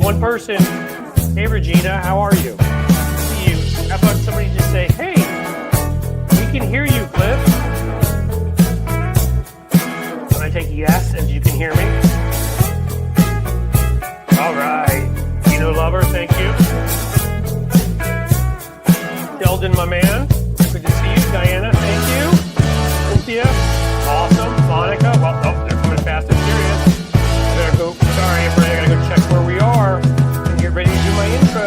One person. Hey, Regina, how are you? See you. How about somebody just say, hey, we can hear you, Cliff. When I take yes, and you can hear me. All right. Dino Lover, thank you. Sheldon, my man. Good to see you. Diana, thank you. Cynthia, awesome. Monica, well, oh, they're coming fast and furious. I gotta go, sorry, everybody, I gotta go check where we are and get ready to do my intro.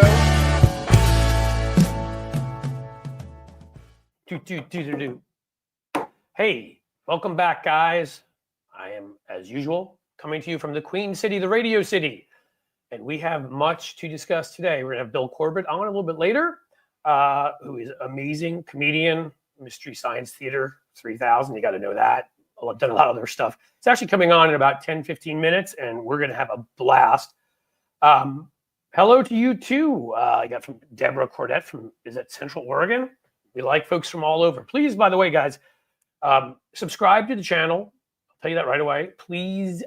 Hey, welcome back, guys. I am, as usual, coming to you from the Queen City, the Radio City. And we have much to discuss today. We're gonna have Bill Corbett on a little bit later, who is amazing comedian, Mystery Science Theater 3000. You got to know that. I've done a lot of other stuff. It's actually coming on in about 10, 15 minutes, and we're going to have a blast. Hello to you, too. I got from Deborah Cordette from, is that Central Oregon? We like folks from all over. Please, by the way, guys, subscribe to the channel. I'll tell you that right away. Please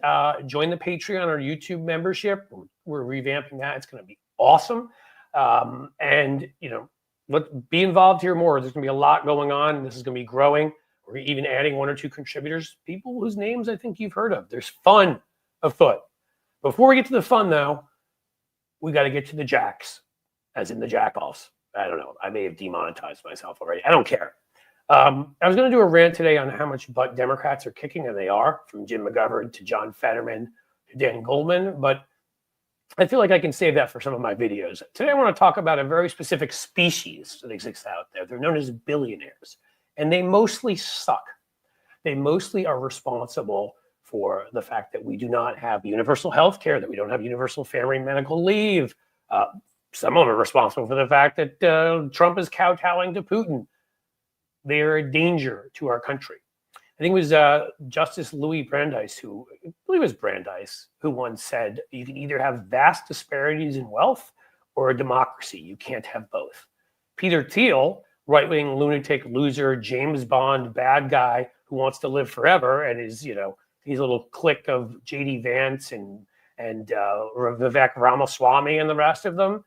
join the Patreon or YouTube membership. We're revamping that. It's going to be awesome. And, you know, let's be involved here more. There's going to be a lot going on. This is going to be growing. We're even adding one or two contributors, people whose names I think you've heard of. There's fun afoot. Before we get to the fun, though, we got to get to the jacks, as in the jack-offs. I don't know. I may have demonetized myself already. I don't care. I was going to do a rant today on how much butt Democrats are kicking, and they are, from Jim McGovern to John Fetterman to Dan Goldman, but I feel like I can save that for some of my videos. Today, I want to talk about a very specific species that exists out there. They're known as billionaires, and they mostly suck. They mostly are responsible for the fact that we do not have universal health care, that we don't have universal family medical leave. Some of them are responsible for the fact that Trump is kowtowing to Putin. They are a danger to our country. I think it was Justice Louis Brandeis, I believe it was Brandeis, who once said, you can either have vast disparities in wealth or a democracy. You can't have both. Peter Thiel, right-wing lunatic, loser, James Bond, bad guy who wants to live forever and is, you know, he's a little clique of J.D. Vance and Vivek Ramaswamy and the rest of them.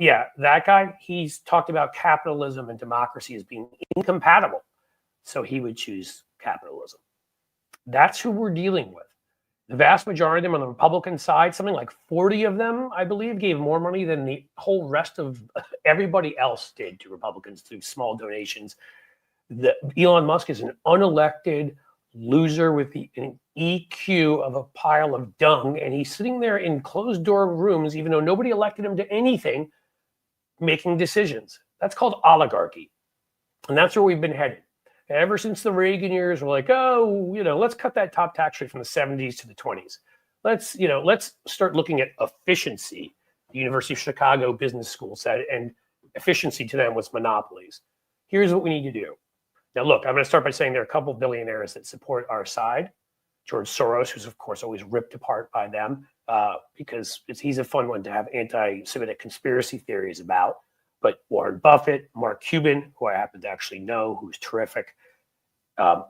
Yeah, that guy, he's talked about capitalism and democracy as being incompatible. So he would choose capitalism. That's who we're dealing with. The vast majority of them on the Republican side, something like 40 of them, I believe, gave more money than the whole rest of everybody else did to Republicans through small donations. Elon Musk is an unelected loser with an EQ of a pile of dung, and he's sitting there in closed-door rooms, even though nobody elected him to anything, making decisions. That's called oligarchy, and that's where we've been headed. Ever since the Reagan years, we're like, oh, you know, let's cut that top tax rate from the 70s to the 20s. Let's start looking at efficiency. The University of Chicago Business School said, and efficiency to them was monopolies. Here's what we need to do. Now, look, I'm going to start by saying there are a couple of billionaires that support our side. George Soros, who's, of course, always ripped apart by them because he's a fun one to have anti-Semitic conspiracy theories about. But Warren Buffett, Mark Cuban, who I happen to actually know, who's terrific.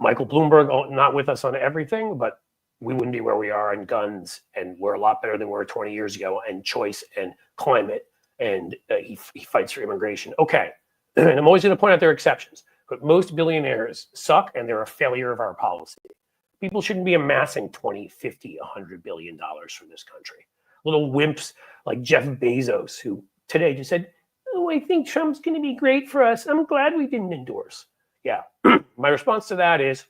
Michael Bloomberg, not with us on everything, but we wouldn't be where we are on guns, and we're a lot better than we were 20 years ago, and choice and climate, and he fights for immigration. Okay, and I'm always going to point out there are exceptions, but most billionaires suck, and they're a failure of our policy. People shouldn't be amassing 20, 50, $100 billion from this country. Little wimps like Jeff Bezos, who today just said, oh, I think Trump's going to be great for us. I'm glad we didn't endorse. Yeah. My response to that is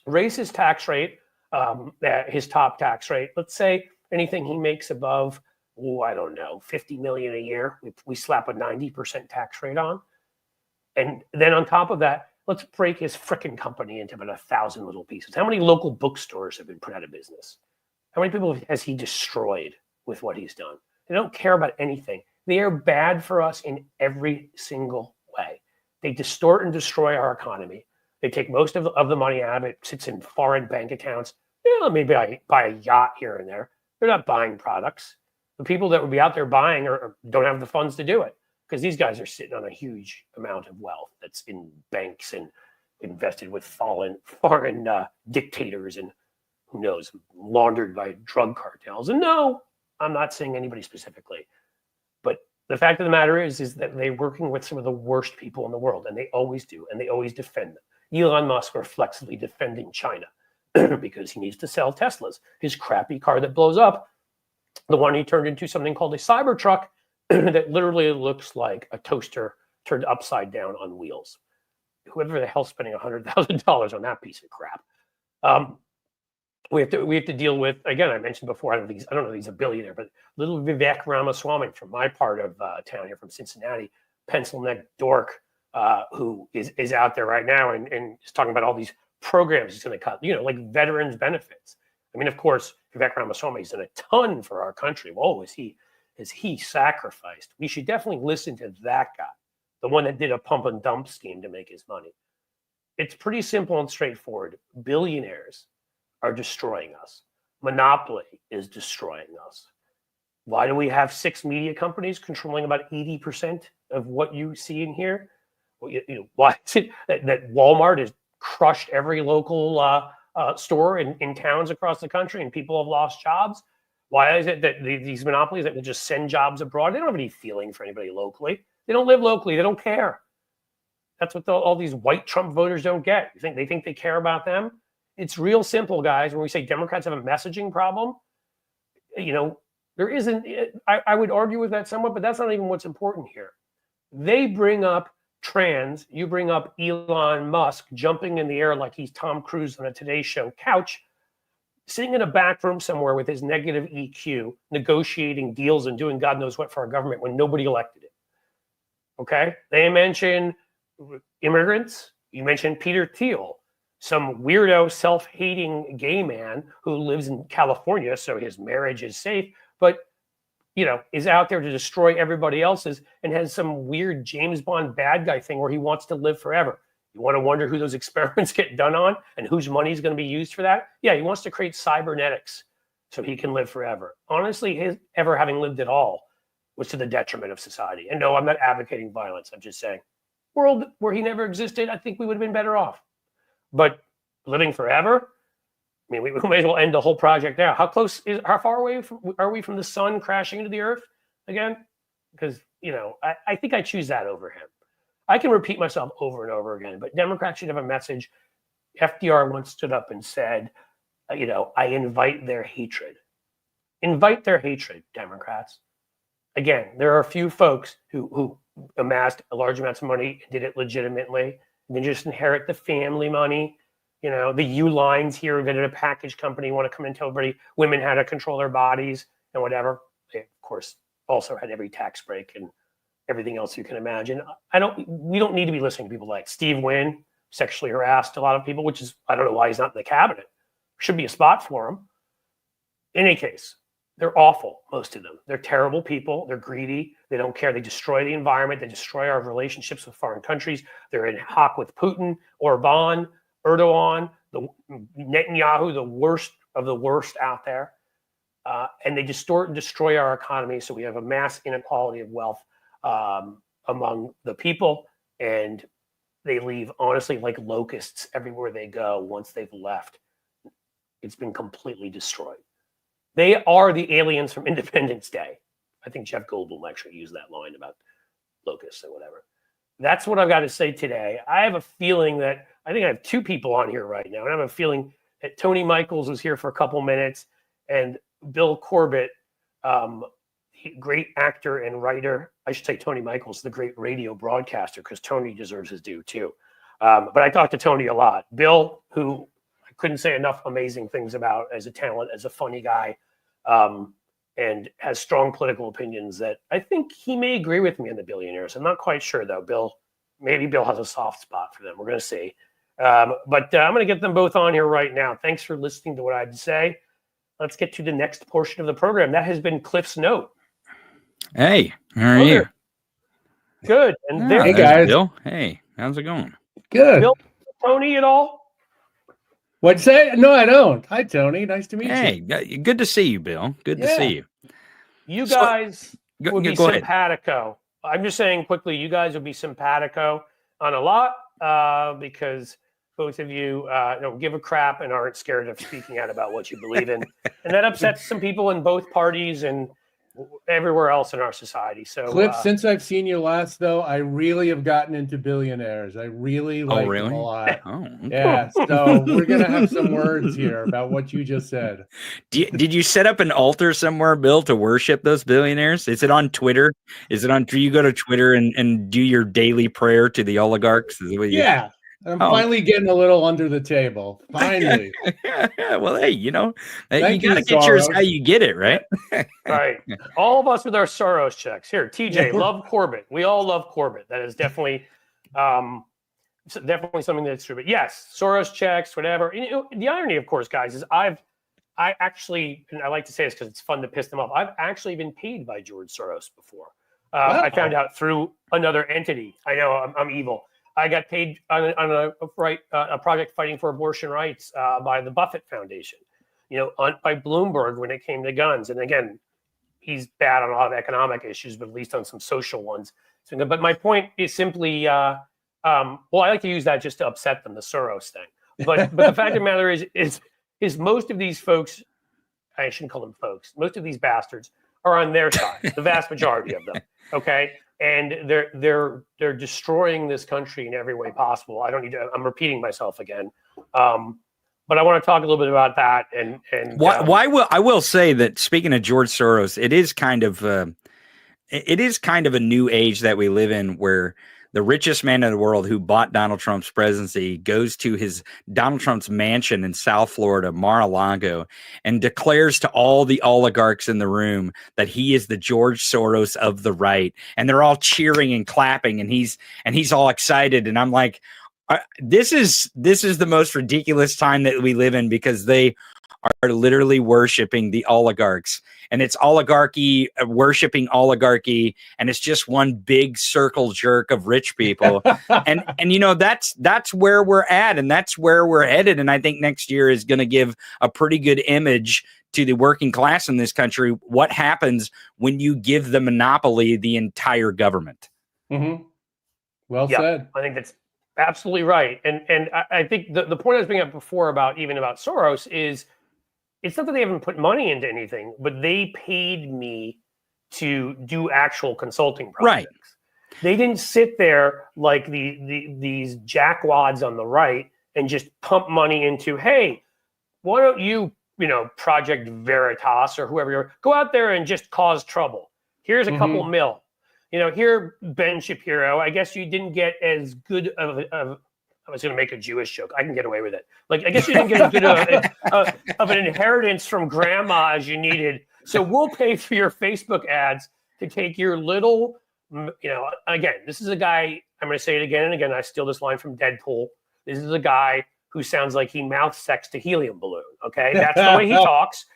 raise his tax rate, his top tax rate. Let's say anything he makes above, I don't know, 50 million a year. We slap a 90% tax rate on. And then on top of that, let's break his frickin' company into about 1,000 little pieces. How many local bookstores have been put out of business? How many people has he destroyed with what he's done? They don't care about anything. They are bad for us in every single way. They distort and destroy our economy. They take most of the money out of it, sits in foreign bank accounts. Yeah, maybe I buy a yacht here and there. They're not buying products. The people that would be out there buying don't have the funds to do it because these guys are sitting on a huge amount of wealth that's in banks and invested with foreign dictators and who knows, laundered by drug cartels. And no, I'm not saying anybody specifically, but the fact of the matter is that they're working with some of the worst people in the world, and they always do, and they always defend them. Elon Musk reflexively defending China because he needs to sell Teslas. His crappy car that blows up, the one he turned into something called a Cybertruck that literally looks like a toaster turned upside down on wheels. Whoever the hell's spending $100,000 on that piece of crap. We have to deal with, again, I mentioned before, I don't know if he's a billionaire, but little Vivek Ramaswamy from my part of town here, from Cincinnati, pencil neck dork, who is out there right now and is talking about all these programs he's going to cut, like veterans benefits. I mean, of course, Vivek Ramaswamy has done a ton for our country. Whoa, is he sacrificed? We should definitely listen to that guy, the one that did a pump and dump scheme to make his money. It's pretty simple and straightforward. Billionaires are destroying us. Monopoly is destroying us. Why do we have 6 media companies controlling about 80% of what you see in here? Well, why is it that Walmart has crushed every local store in towns across the country and people have lost jobs? Why is it that these monopolies that will just send jobs abroad, they don't have any feeling for anybody locally. They don't live locally. They don't care. That's what all these white Trump voters don't get. They think they care about them? It's real simple, guys. When we say Democrats have a messaging problem, there isn't. I would argue with that somewhat, but that's not even what's important here. They bring up trans. You bring up Elon Musk jumping in the air like he's Tom Cruise on a Today Show couch, sitting in a back room somewhere with his negative EQ, negotiating deals and doing God knows what for our government when nobody elected him. Okay? They mention immigrants. You mentioned Peter Thiel, some weirdo, self-hating gay man who lives in California, so his marriage is safe, but is out there to destroy everybody else's and has some weird James Bond bad guy thing where he wants to live forever. You want to wonder who those experiments get done on and whose money is going to be used for that? Yeah, he wants to create cybernetics so he can live forever. Honestly, his ever having lived at all was to the detriment of society. And no, I'm not advocating violence. I'm just saying, world where he never existed, I think we would have been better off. But living forever, I mean, we may as well end the whole project now. How far away are we from the sun crashing into the earth again? Because, I think I choose that over him. I can repeat myself over and over again, but Democrats should have a message. FDR once stood up and said, I invite their hatred. Invite their hatred, Democrats. Again, there are a few folks who amassed large amounts of money, did it legitimately, and then just inherit the family money. The Uihleins here who did a package company want to come and tell everybody women how to control their bodies and whatever. They, of course, also had every tax break and everything else you can imagine. We don't need to be listening to people like Steve Wynn, sexually harassed a lot of people, which is, I don't know why he's not in the cabinet. Should be a spot for him. In any case, they're awful, most of them. They're terrible people. They're greedy. They don't care. They destroy the environment. They destroy our relationships with foreign countries. They're in hock with Putin, Orban, Erdogan, the Netanyahu, the worst of the worst out there. And they distort and destroy our economy. So we have a mass inequality of wealth among the people. And they leave, honestly, like locusts everywhere they go once they've left. It's been completely destroyed. They are the aliens from Independence Day. I think Jeff Goldblum actually used that line about locusts or whatever. That's what I've got to say today. I have a feeling that I think I have 2 people on here right now, and I have a feeling that Tony Michaels was here for a couple minutes, and Bill Corbett, great actor and writer. I should say Tony Michaels, the great radio broadcaster, because Tony deserves his due too. But I talked to Tony a lot. Bill, who I couldn't say enough amazing things about as a talent, as a funny guy, and has strong political opinions that I think he may agree with me on the billionaires. I'm not quite sure, though. Maybe Bill has a soft spot for them. We're going to see. But I'm going to get them both on here right now. Thanks for listening to what I had to say. Let's get to the next portion of the program. That has been Cliff's Note. Hey, how are you? Good. And hey, guys. Bill. Hey, how's it going? Good. Bill, Tony at all? What'd you say? No, I don't. Hi, Tony. Nice to meet you. Hey, good to see you, Bill. Good to see you. You guys would be go simpatico. I'm just saying quickly, you guys would be simpatico on a lot because both of you don't give a crap and aren't scared of speaking out about what you believe in, and that upsets some people in both parties and everywhere else in our society. So, Cliff, since I've seen you last, though, I really have gotten into billionaires. I really like them a lot. Oh, okay. Yeah, so we're gonna have some words here about what you just said. Did you set up an altar somewhere, Bill, to worship those billionaires? Is it on Twitter? Is it on? Do you go to Twitter and do your daily prayer to the oligarchs? Is it what you, Yeah, I'm finally getting a little under the table. Finally. Well, hey, you know, Thank you gotta you, get yours Soros. how you get it, right? right, all of us with our Soros checks. Here, TJ, love Corbett. We all love Corbett. That is definitely, definitely something that's true. But yes, Soros checks, whatever. And, you know, the irony, of course, guys, is I actually, and I like to say this because it's fun to piss them off. I've actually been paid by George Soros before. I found out through another entity. I know I'm evil. I got paid on a project fighting for abortion rights by the Buffett Foundation, you know, by Bloomberg when it came to guns. And again, he's bad on a lot of economic issues, but at least on some social ones. So, but my point is simply, well, I like to use that just to upset them, the Soros thing. But the fact of the matter is most of these folks, I shouldn't call them folks, most of these bastards are on their side, the vast majority of them. Okay. And they're destroying this country in every way possible. I don't need to. I'm repeating myself again, but I want to talk a little bit about that. And I will say that speaking of George Soros, it is kind of a new age that we live in, where the richest man in the world who bought Donald Trump's presidency goes to Donald Trump's mansion in South Florida, Mar-a-Lago, and declares to all the oligarchs in the room that he is the George Soros of the right. And they're all cheering and clapping, and he's all excited. And I'm like, this is the most ridiculous time that we live in, because they are literally worshiping the oligarchs, and it's oligarchy worshiping oligarchy, and it's just one big circle jerk of rich people. and you know, that's where we're at, and that's where we're headed. And I think next year is going to give a pretty good image to the working class in this country. What happens when you give the monopoly the entire government? Mm-hmm. Well said. I think that's absolutely right. And I think the point I was bringing up before about Soros is, it's not that they haven't put money into anything, but they paid me to do actual consulting projects. Right. They didn't sit there like these jackwads on the right and just pump money into, hey, why don't you, Project Veritas or whoever you're, go out there and just cause trouble. Here's a couple mil. Here, Ben Shapiro, I guess you didn't get as good of I was going to make a Jewish joke. I can get away with it. Like, I guess you didn't get as good of an inheritance from grandma as you needed. So we'll pay for your Facebook ads to take your little, again, this is a guy, I'm going to say it again and again. I steal this line from Deadpool. This is a guy who sounds like he mouth sex to helium balloon. Okay. That's the way he talks.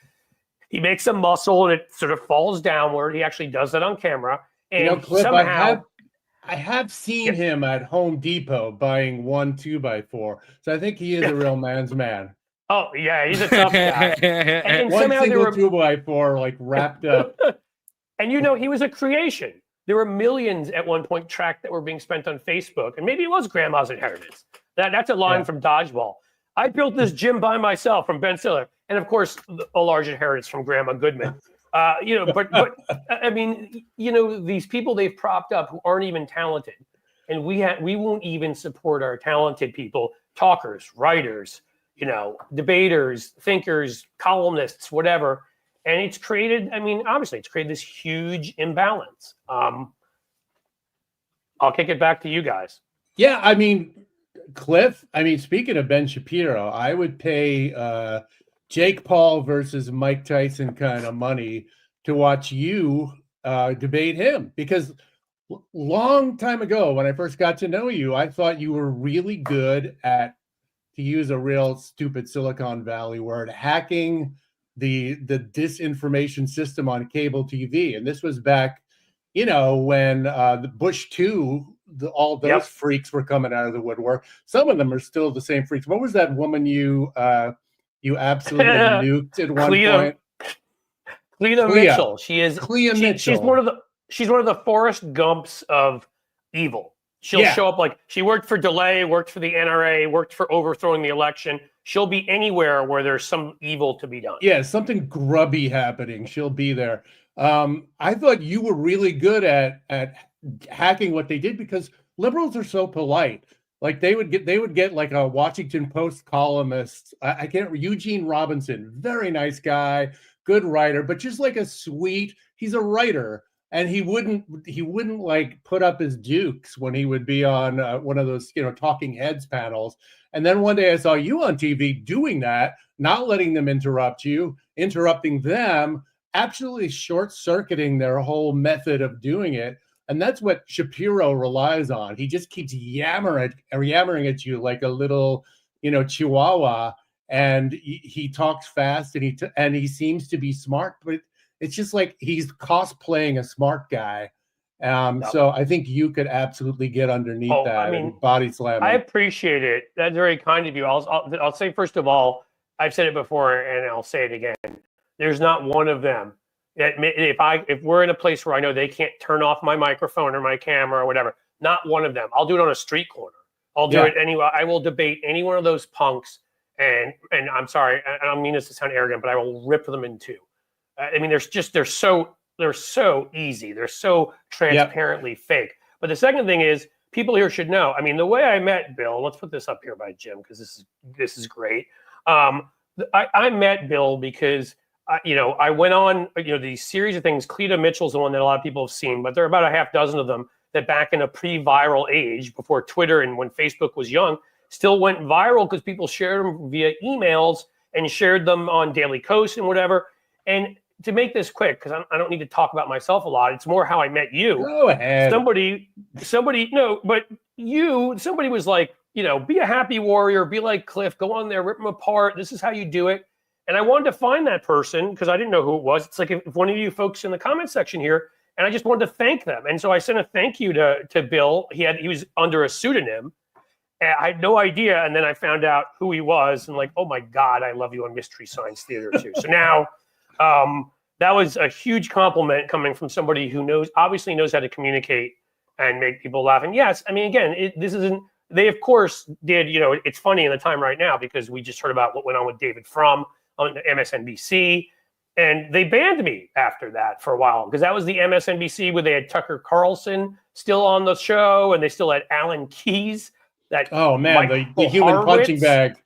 He makes a muscle and it sort of falls downward. He actually does that on camera. And Cliff, somehow, I have seen him at Home Depot buying 1 2x4. So I think he is a real man's man. Oh, yeah, he's a tough guy. And one single 2x4 like wrapped up. And he was a creation. There were millions at one point tracked that were being spent on Facebook. And maybe it was grandma's inheritance. That's a line from Dodgeball. I built this gym by myself from Ben Stiller. And of course, a large inheritance from Grandma Goodman. But I mean, these people they've propped up who aren't even talented, and we won't even support our talented people, talkers, writers, debaters, thinkers, columnists, whatever. And it's created, obviously it's created this huge imbalance. I'll kick it back to you guys. Yeah. Cliff, speaking of Ben Shapiro, I would pay, Jake Paul versus Mike Tyson kind of money to watch you debate him, because long time ago when I first got to know you, I thought you were really good at, to use a real stupid Silicon Valley word, hacking the disinformation system on cable TV. And this was back, when the Bush 2, all those freaks were coming out of the woodwork. Some of them are still the same freaks. What was that woman you absolutely nuked at one point? Clea Mitchell. She is Clea Mitchell. She's one of the Forrest Gumps of evil. She'll show up like she worked for delay, worked for the NRA, worked for overthrowing the election. She'll be anywhere where there's some evil to be done. Yeah, something grubby happening. She'll be there. I thought you were really good at hacking what they did because liberals are so polite. Like they would get like a Washington Post columnist. I can't Eugene Robinson, very nice guy, good writer, but just like he's a writer. And he wouldn't like put up his dukes when he would be on one of those, talking heads panels. And then one day I saw you on TV doing that, not letting them interrupt you, interrupting them, absolutely short-circuiting their whole method of doing it. And that's what Shapiro relies on. He just keeps yammering at you like a little, chihuahua. And he talks fast and he seems to be smart, but it's just like he's cosplaying a smart guy. So I think you could absolutely get underneath that and body slam. I appreciate it. That's very kind of you. I'll say, first of all, I've said it before and I'll say it again. There's not one of them that if we're in a place where I know they can't turn off my microphone or my camera or whatever, not one of them. I'll do it on a street corner. I'll do it anyway. I will debate any one of those punks. And I'm sorry, I don't mean this to sound arrogant, but I will rip them in two. I mean, they're so easy. They're so transparently fake. But the second thing is, people here should know. I mean, the way I met Bill. Let's put this up here by Jim because this is great. I met Bill because I went on these series of things. Cleta Mitchell's the one that a lot of people have seen, but there are about a half dozen of them that back in a pre-viral age, before Twitter and when Facebook was young, still went viral because people shared them via emails and shared them on Daily Kos and whatever. And to make this quick, because I don't need to talk about myself a lot. It's more how I met you. Go ahead. Somebody was like, be a happy warrior, be like Cliff, go on there, rip them apart. This is how you do it. And I wanted to find that person because I didn't know who it was. It's like if one of you folks in the comment section here, and I just wanted to thank them. And so I sent a thank you to Bill. He was under a pseudonym. And I had no idea. And then I found out who he was and like, oh my God, I love you on Mystery Science Theater too. So now, that was a huge compliment coming from somebody who obviously knows how to communicate and make people laugh. And yes, I mean, again, they of course did, it's funny in the time right now because we just heard about what went on with David Frum on MSNBC, and they banned me after that for a while because that was the MSNBC where they had Tucker Carlson still on the show and they still had Alan Keyes. The human punching bag.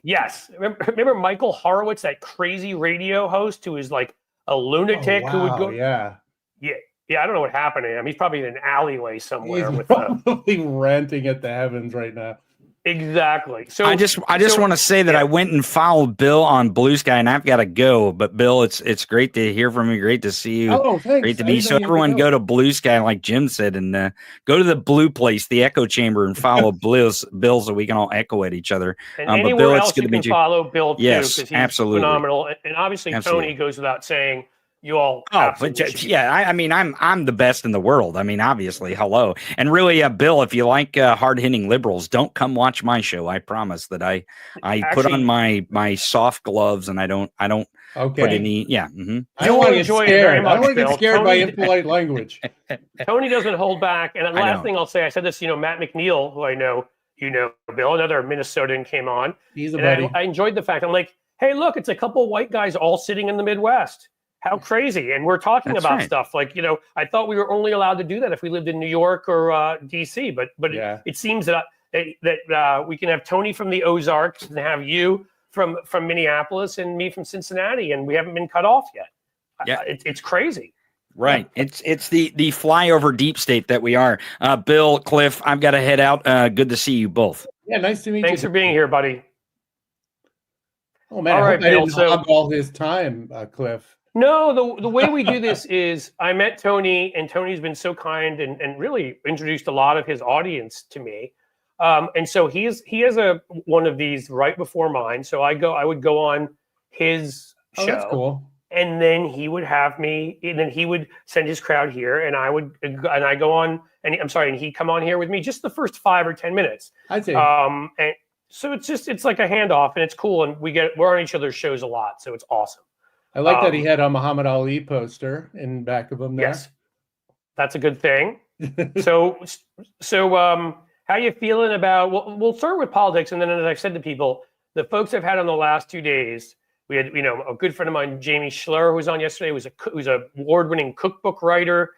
Yes. Remember Michael Horowitz, that crazy radio host who is like a lunatic who would go. Yeah. I don't know what happened to him. He's probably in an alleyway somewhere. He's probably ranting at the heavens right now. Exactly. So I just want to say that I went and followed Bill on Blue Sky, and I've got to go. But Bill, it's great to hear from you. Great to see you. Oh, thanks. Great to be. So everyone go to Blue Sky, like Jim said, and go to the Blue Place, the Echo Chamber, and follow Bill so we can all echo at each other. And anywhere else you can follow Bill too, yes, because he's absolutely phenomenal. And obviously Tony goes without saying. You all, I mean, I'm the best in the world. I mean, obviously, hello, and really, Bill, if you like hard-hitting liberals, don't come watch my show. I promise that I put on my soft gloves and I don't put any. Yeah, I don't want to get scared. I don't want to get scared by impolite language. Tony doesn't hold back. And the last thing I'll say, I said this. Matt McNeil, who I know, Bill, another Minnesotan, came on. He's a buddy. I enjoyed the fact. I'm like, hey, look, it's a couple of white guys all sitting in the Midwest. How crazy. And we're talking about stuff like, I thought we were only allowed to do that if we lived in New York or DC, but it seems that we can have Tony from the Ozarks and have you from Minneapolis and me from Cincinnati, and we haven't been cut off yet. Yeah. It's crazy. Right. It's the flyover deep state that we are. Bill, Cliff, I've got to head out. Good to see you both. Yeah, nice to meet you. Thanks for being here, buddy. Oh, man. All right, Bill. I didn't hog all his time, Cliff. No, the way we do this is I met Tony, and Tony's been so kind and really introduced a lot of his audience to me. And so he has one of these right before mine. So I would go on his show. That's cool. And then he would have me, and then he would send his crowd here, and I go on, and he'd come on here with me just the first 5 or 10 minutes. I see. And so it's like a handoff, and it's cool, and we're on each other's shows a lot, so it's awesome. I like that he had a Muhammad Ali poster in back of him there. Yes, that's a good thing. So, how you feeling about? We'll start with politics, and then, as I've said to people, the folks I've had on the last 2 days, we had, a good friend of mine, Jamie Schler, who was on yesterday, who's a award-winning cookbook writer,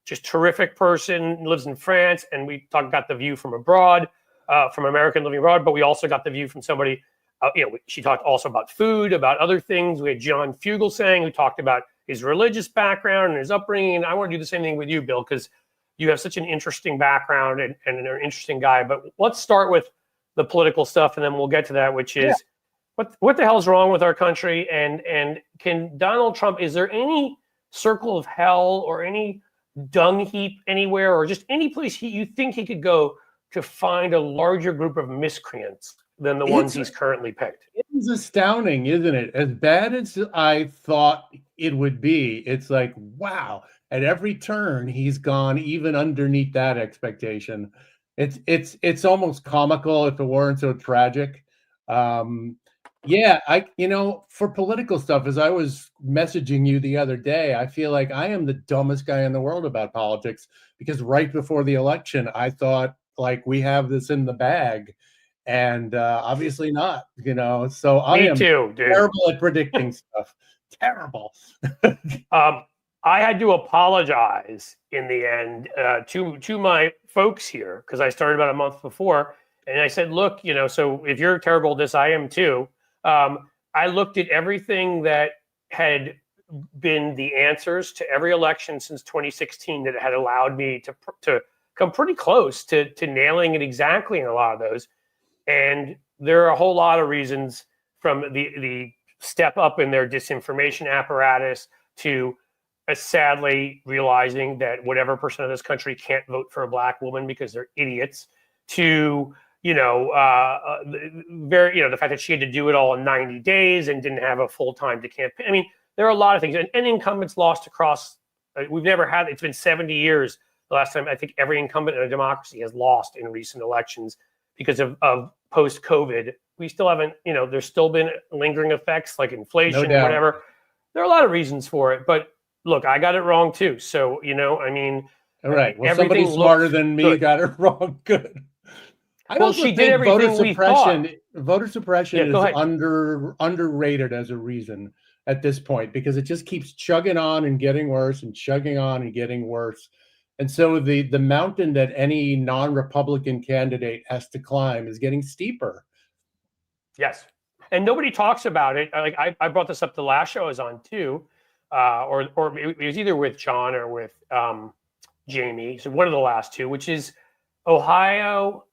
just terrific person, lives in France, and we got the view from abroad, from American living abroad, but we also got the view from somebody. She talked also about food, about other things. We had John Fugelsang, who talked about his religious background and his upbringing. And I want to do the same thing with you, Bill, because you have such an interesting background and an interesting guy. But let's start with the political stuff, and then we'll get to that, which is what the hell's wrong with our country? And can Donald Trump, is there any circle of hell or any dung heap anywhere, or just any place you think he could go to find a larger group of miscreants than the ones he's currently picked? It is astounding, isn't it? As bad as I thought it would be, it's like, wow, at every turn he's gone even underneath that expectation. It's almost comical if it weren't so tragic. For political stuff, as I was messaging you the other day, I feel like I am the dumbest guy in the world about politics, because right before the election I thought, like, we have this in the bag, and obviously not, so I am terrible at predicting stuff. Terrible. I had to apologize in the end to my folks here, because I started about a month before, and I said, look, so if you're terrible at this, I am too. I looked at everything that had been the answers to every election since 2016 that had allowed me to come pretty close to nailing it exactly in a lot of those. And there are a whole lot of reasons, from the step up in their disinformation apparatus to sadly realizing that whatever percent of this country can't vote for a black woman because they're idiots, to the fact that she had to do it all in 90 days and didn't have a full time to campaign. I mean, there are a lot of things, and incumbents lost across. We've never had. It's been 70 years. The last time I think every incumbent in a democracy has lost in recent elections because of post-COVID. We still haven't, there's still been lingering effects like inflation, No doubt. whatever. There are a lot of reasons for it, but look, I got it wrong too. So, all right. Well, somebody smarter than me got it wrong. Good. I also think voter suppression is underrated as a reason at this point, because it just keeps chugging on and getting worse and chugging on and getting worse. And so the mountain that any non-Republican candidate has to climb is getting steeper. Yes. And nobody talks about it. Like I brought this up the last show I was on too, or it was either with John or with Jamie. So one of the last two, which is Ohio,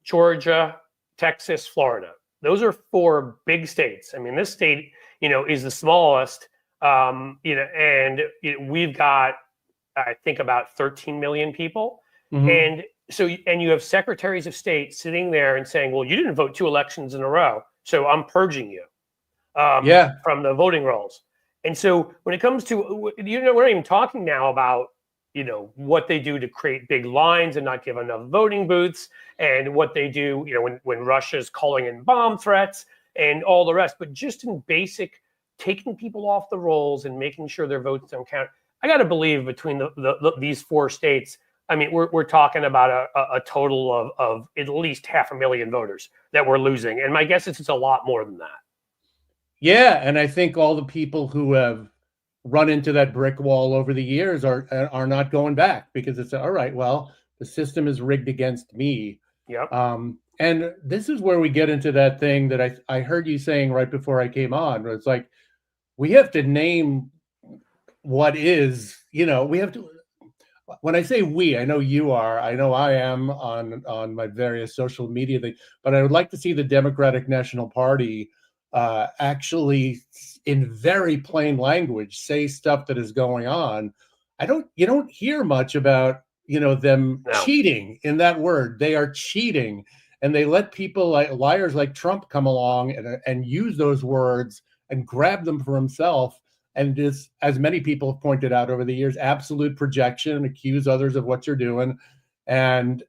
Georgia, Texas, Florida. Those are 4 big states. I mean, this state, is the smallest, and we've got, I think, about 13 million people. Mm-hmm. And you have secretaries of state sitting there and saying, well, you didn't vote 2 elections in a row, so I'm purging you from the voting rolls. And so when it comes to, we're not even talking now about, what they do to create big lines and not give enough voting booths, and what they do, when Russia's calling in bomb threats and all the rest, but just in basic taking people off the rolls and making sure their votes don't count. I got to believe between these 4 states, I mean, we're talking about a total of at least 500,000 voters that we're losing. And my guess is it's a lot more than that. Yeah. And I think all the people who have run into that brick wall over the years are not going back, because it's all right. Well, the system is rigged against me. Yep. And this is where we get into that thing that I heard you saying right before I came on, where it's like, we have to name what is, we have to, when I say we, I know you are, I know I am on my various social media things, but I would like to see the Democratic National Party actually, in very plain language, say stuff that is going on. You don't hear much about, them cheating in that word. They are cheating, and they let people like liars like Trump come along and use those words and grab them for himself. And just, as many people have pointed out over the years, absolute projection, and accuse others of what you're doing. And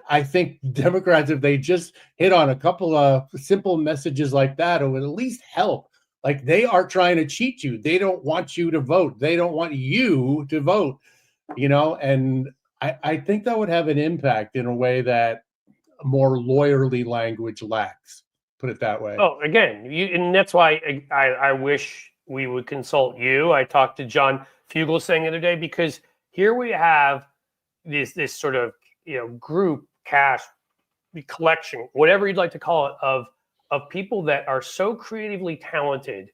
I think Democrats, if they just hit on a couple of simple messages like that, it would at least help. Like, they are trying to cheat you. They don't want you to vote. They don't want you to vote. and I think that would have an impact in a way that more lawyerly language lacks. Put it that way. Oh, again, and that's why I wish we would consult you. I talked to John Fugelsang the other day, because here we have this sort of group cast collection, whatever you'd like to call it, of people that are so creatively talented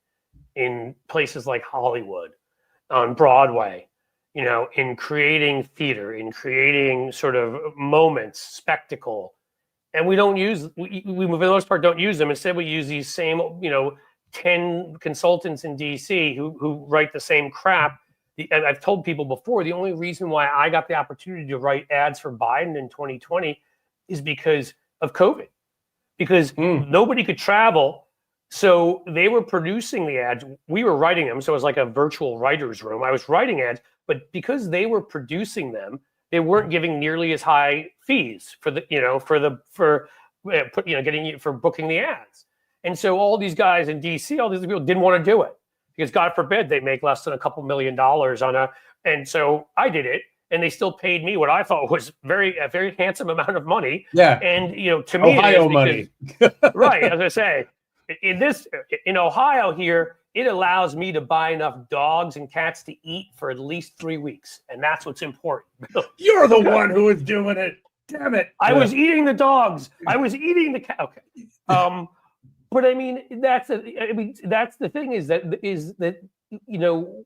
in places like Hollywood, on Broadway, in creating theater, in creating sort of moments, spectacle. And we don't use, we for the most part don't use them. Instead, we use these same, 10 consultants in DC who write the same crap. And I've told people before, the only reason why I got the opportunity to write ads for Biden in 2020 is because of COVID, because nobody could travel. So they were producing the ads. We were writing them. So it was like a virtual writer's room. I was writing ads, but because they were producing them, they weren't giving nearly as high fees for booking the ads. And so all these guys in DC, all these people didn't want to do it, because God forbid they make less than a couple $1 million and so I did it, and they still paid me what I thought was a very handsome amount of money. Yeah. And to me, Ohio money. Right. As I say, in Ohio here, it allows me to buy enough dogs and cats to eat for at least 3 weeks. And that's what's important. You're the one who was doing it. Damn it. I was eating the dogs. I was eating the cat. Okay. But I mean, that's the thing is that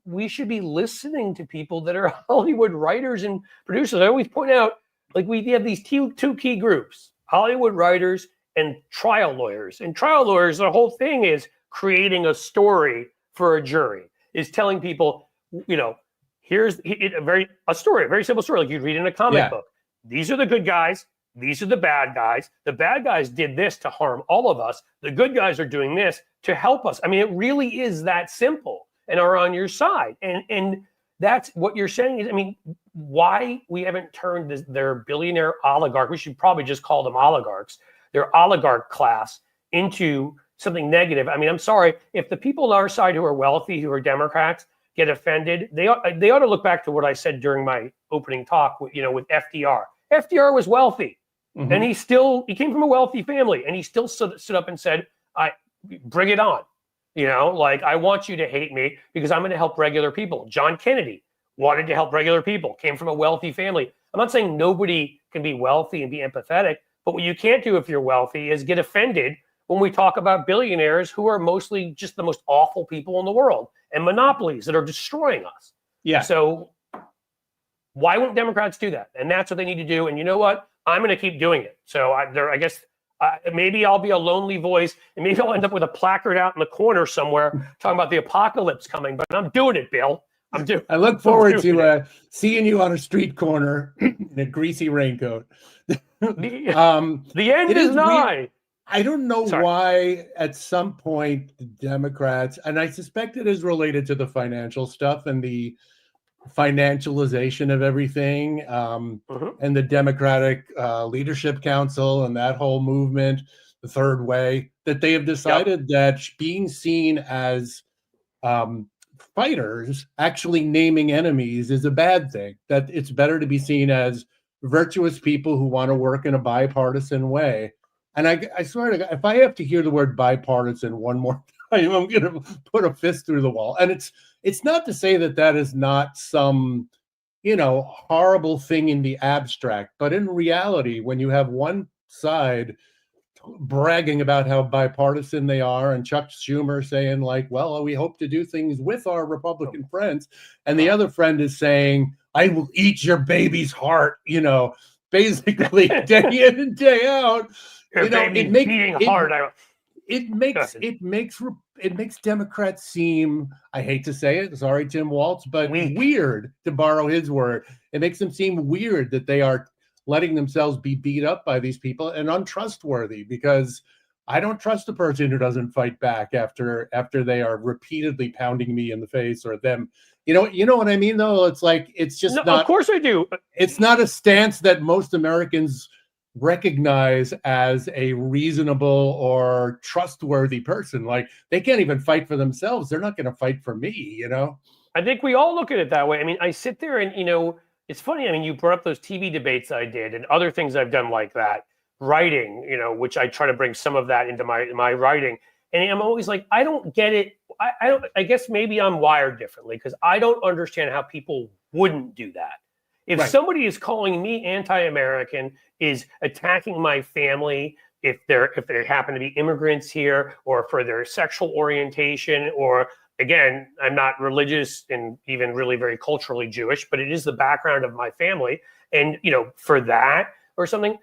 we should be listening to people that are Hollywood writers and producers. I always point out, like, we have these two key groups: Hollywood writers and trial lawyers. And trial lawyers, the whole thing is creating a story for a jury, is telling people, here's a story, a very simple story, like you'd read in a comic book. These are the good guys. These are the bad guys. The bad guys did this to harm all of us. The good guys are doing this to help us. I mean, it really is that simple, and are on your side. And that's what you're saying is, I mean, why we haven't turned their billionaire oligarch, we should probably just call them oligarchs, their oligarch class, into something negative. I mean, I'm sorry, if the people on our side who are wealthy, who are Democrats, get offended, they ought to look back to what I said during my opening talk with FDR. FDR was wealthy. Mm-hmm. And he came from a wealthy family, and he still stood up and said, bring it on. I want you to hate me because I'm going to help regular people. John Kennedy wanted to help regular people, came from a wealthy family. I'm not saying nobody can be wealthy and be empathetic, but what you can't do if you're wealthy is get offended when we talk about billionaires who are mostly just the most awful people in the world, and monopolies that are destroying us. Yeah. So why won't Democrats do that? And that's what they need to do. And you know what? I'm going to keep doing it. So I guess maybe I'll be a lonely voice, and maybe I'll end up with a placard out in the corner somewhere talking about the apocalypse coming. But I'm doing it, Bill. I look forward to seeing you on a street corner in a greasy raincoat. The end is nigh. Weird. I don't know why at some point the Democrats, and I suspect it is related to the financial stuff and the financialization of everything, and the Democratic Leadership Council and that whole movement, the third way, that they have decided that being seen as fighters, actually naming enemies, is a bad thing, that it's better to be seen as virtuous people who want to work in a bipartisan way. And I swear to God, if I have to hear the word bipartisan one more time, I'm going to put a fist through the wall. And it's not to say that is not some, horrible thing in the abstract. But in reality, when you have one side bragging about how bipartisan they are, and Chuck Schumer saying, like, well, we hope to do things with our Republican friends, and the other friend is saying, I will eat your baby's heart, basically day in and day out. It makes Democrats seem, I hate to say it, sorry, Tim Waltz, but weird, to borrow his word. It makes them seem weird that they are letting themselves be beat up by these people, and untrustworthy, because I don't trust a person who doesn't fight back after they are repeatedly pounding me in the face, or them. You know what I mean, though? It's like, it's just not. Of course I do. It's not a stance that most Americans recognize as a reasonable or trustworthy person. Like, they can't even fight for themselves. They're not going to fight for me, I think we all look at it that way. I mean, I sit there and, it's funny. I mean, you brought up those TV debates I did and other things I've done like that. Writing, which I try to bring some of that into my writing. And I'm always like, I don't get it. I don't. I guess maybe I'm wired differently because I don't understand how people wouldn't do that. If somebody is calling me anti-American, is attacking my family, if they happen to be immigrants here, or for their sexual orientation, or again, I'm not religious and even really very culturally Jewish, but it is the background of my family, and for that or something,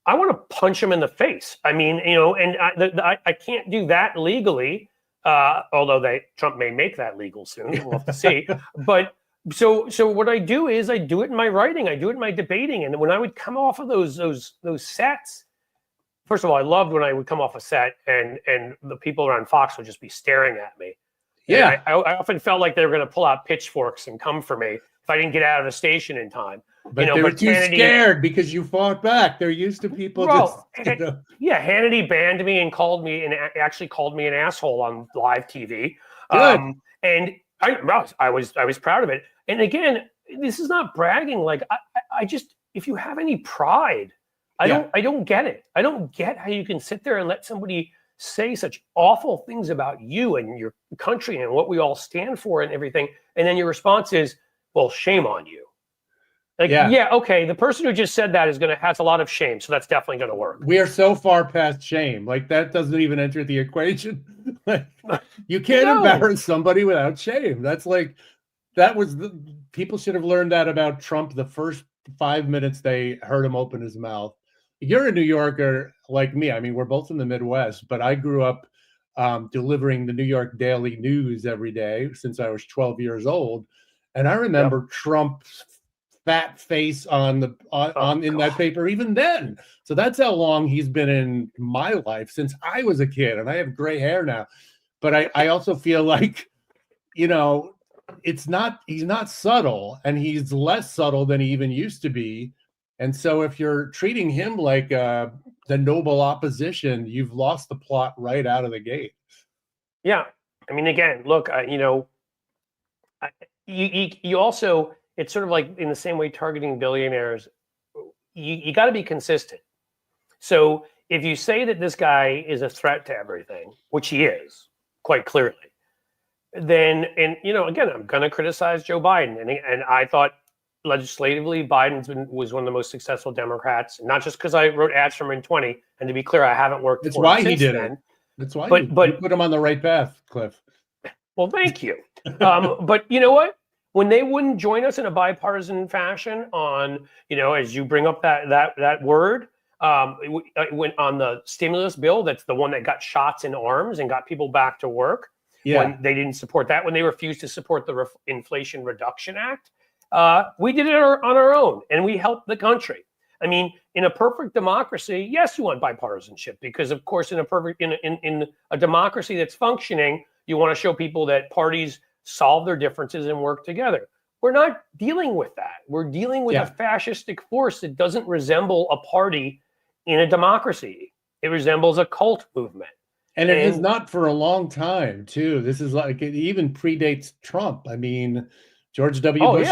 I want to punch him in the face. I mean, and I can't do that legally, although Trump may make that legal soon. We'll have to see. But so what I do is I do it in my writing, I do it in my debating, and when I would come off of those sets, first of all, I loved when I would come off a set and the people around Fox would just be staring at me. Yeah, I often felt like they were going to pull out pitchforks and come for me if I didn't get out of the station in time. But they were too scared because you fought back. They're used to people Yeah, Hannity banned me and actually called me an asshole on live TV. Good. And I was proud of it. And again, this is not bragging. Like I just, if you have any pride, I don't get it. I don't get how you can sit there and let somebody say such awful things about you and your country and what we all stand for and everything. And then your response is, well, shame on you. Like, yeah, okay. The person who just said that has a lot of shame. So that's definitely going to work. We are so far past shame. Like that doesn't even enter the equation. Like, you can't embarrass somebody without shame. People should have learned that about Trump the first 5 minutes they heard him open his mouth. You're a New Yorker like me. I mean, we're both in the Midwest, but I grew up delivering the New York Daily News every day since I was 12 years old. And I remember Trump's fat face in that paper even then. So that's how long he's been in my life, since I was a kid, and I have gray hair now. But I also feel like, he's not subtle, and he's less subtle than he even used to be. And so if you're treating him like the noble opposition, you've lost the plot right out of the gate. Yeah. I mean, again, look, you also, it's sort of like in the same way targeting billionaires, you got to be consistent. So if you say that this guy is a threat to everything, which he is quite clearly, then, and again, I'm going to criticize Joe Biden. And I thought legislatively, Biden was one of the most successful Democrats, not just because I wrote ads for him in 20. And to be clear, I haven't worked. That's why he did it. That's why you put him on the right path, Cliff. Well, thank you. But you know what? When they wouldn't join us in a bipartisan fashion on, as you bring up that word, went on the stimulus bill, that's the one that got shots in arms and got people back to work. Yeah. When they didn't support that, when they refused to support the Inflation Reduction Act, we did it on our own, and we helped the country. I mean, in a perfect democracy, yes, you want bipartisanship because, of course, in a democracy that's functioning, you want to show people that parties solve their differences and work together. We're not dealing with that. We're dealing with a fascistic force that doesn't resemble a party in a democracy. It resembles a cult movement. And it is not for a long time, too. This is like, it even predates Trump. I mean, George W. Bush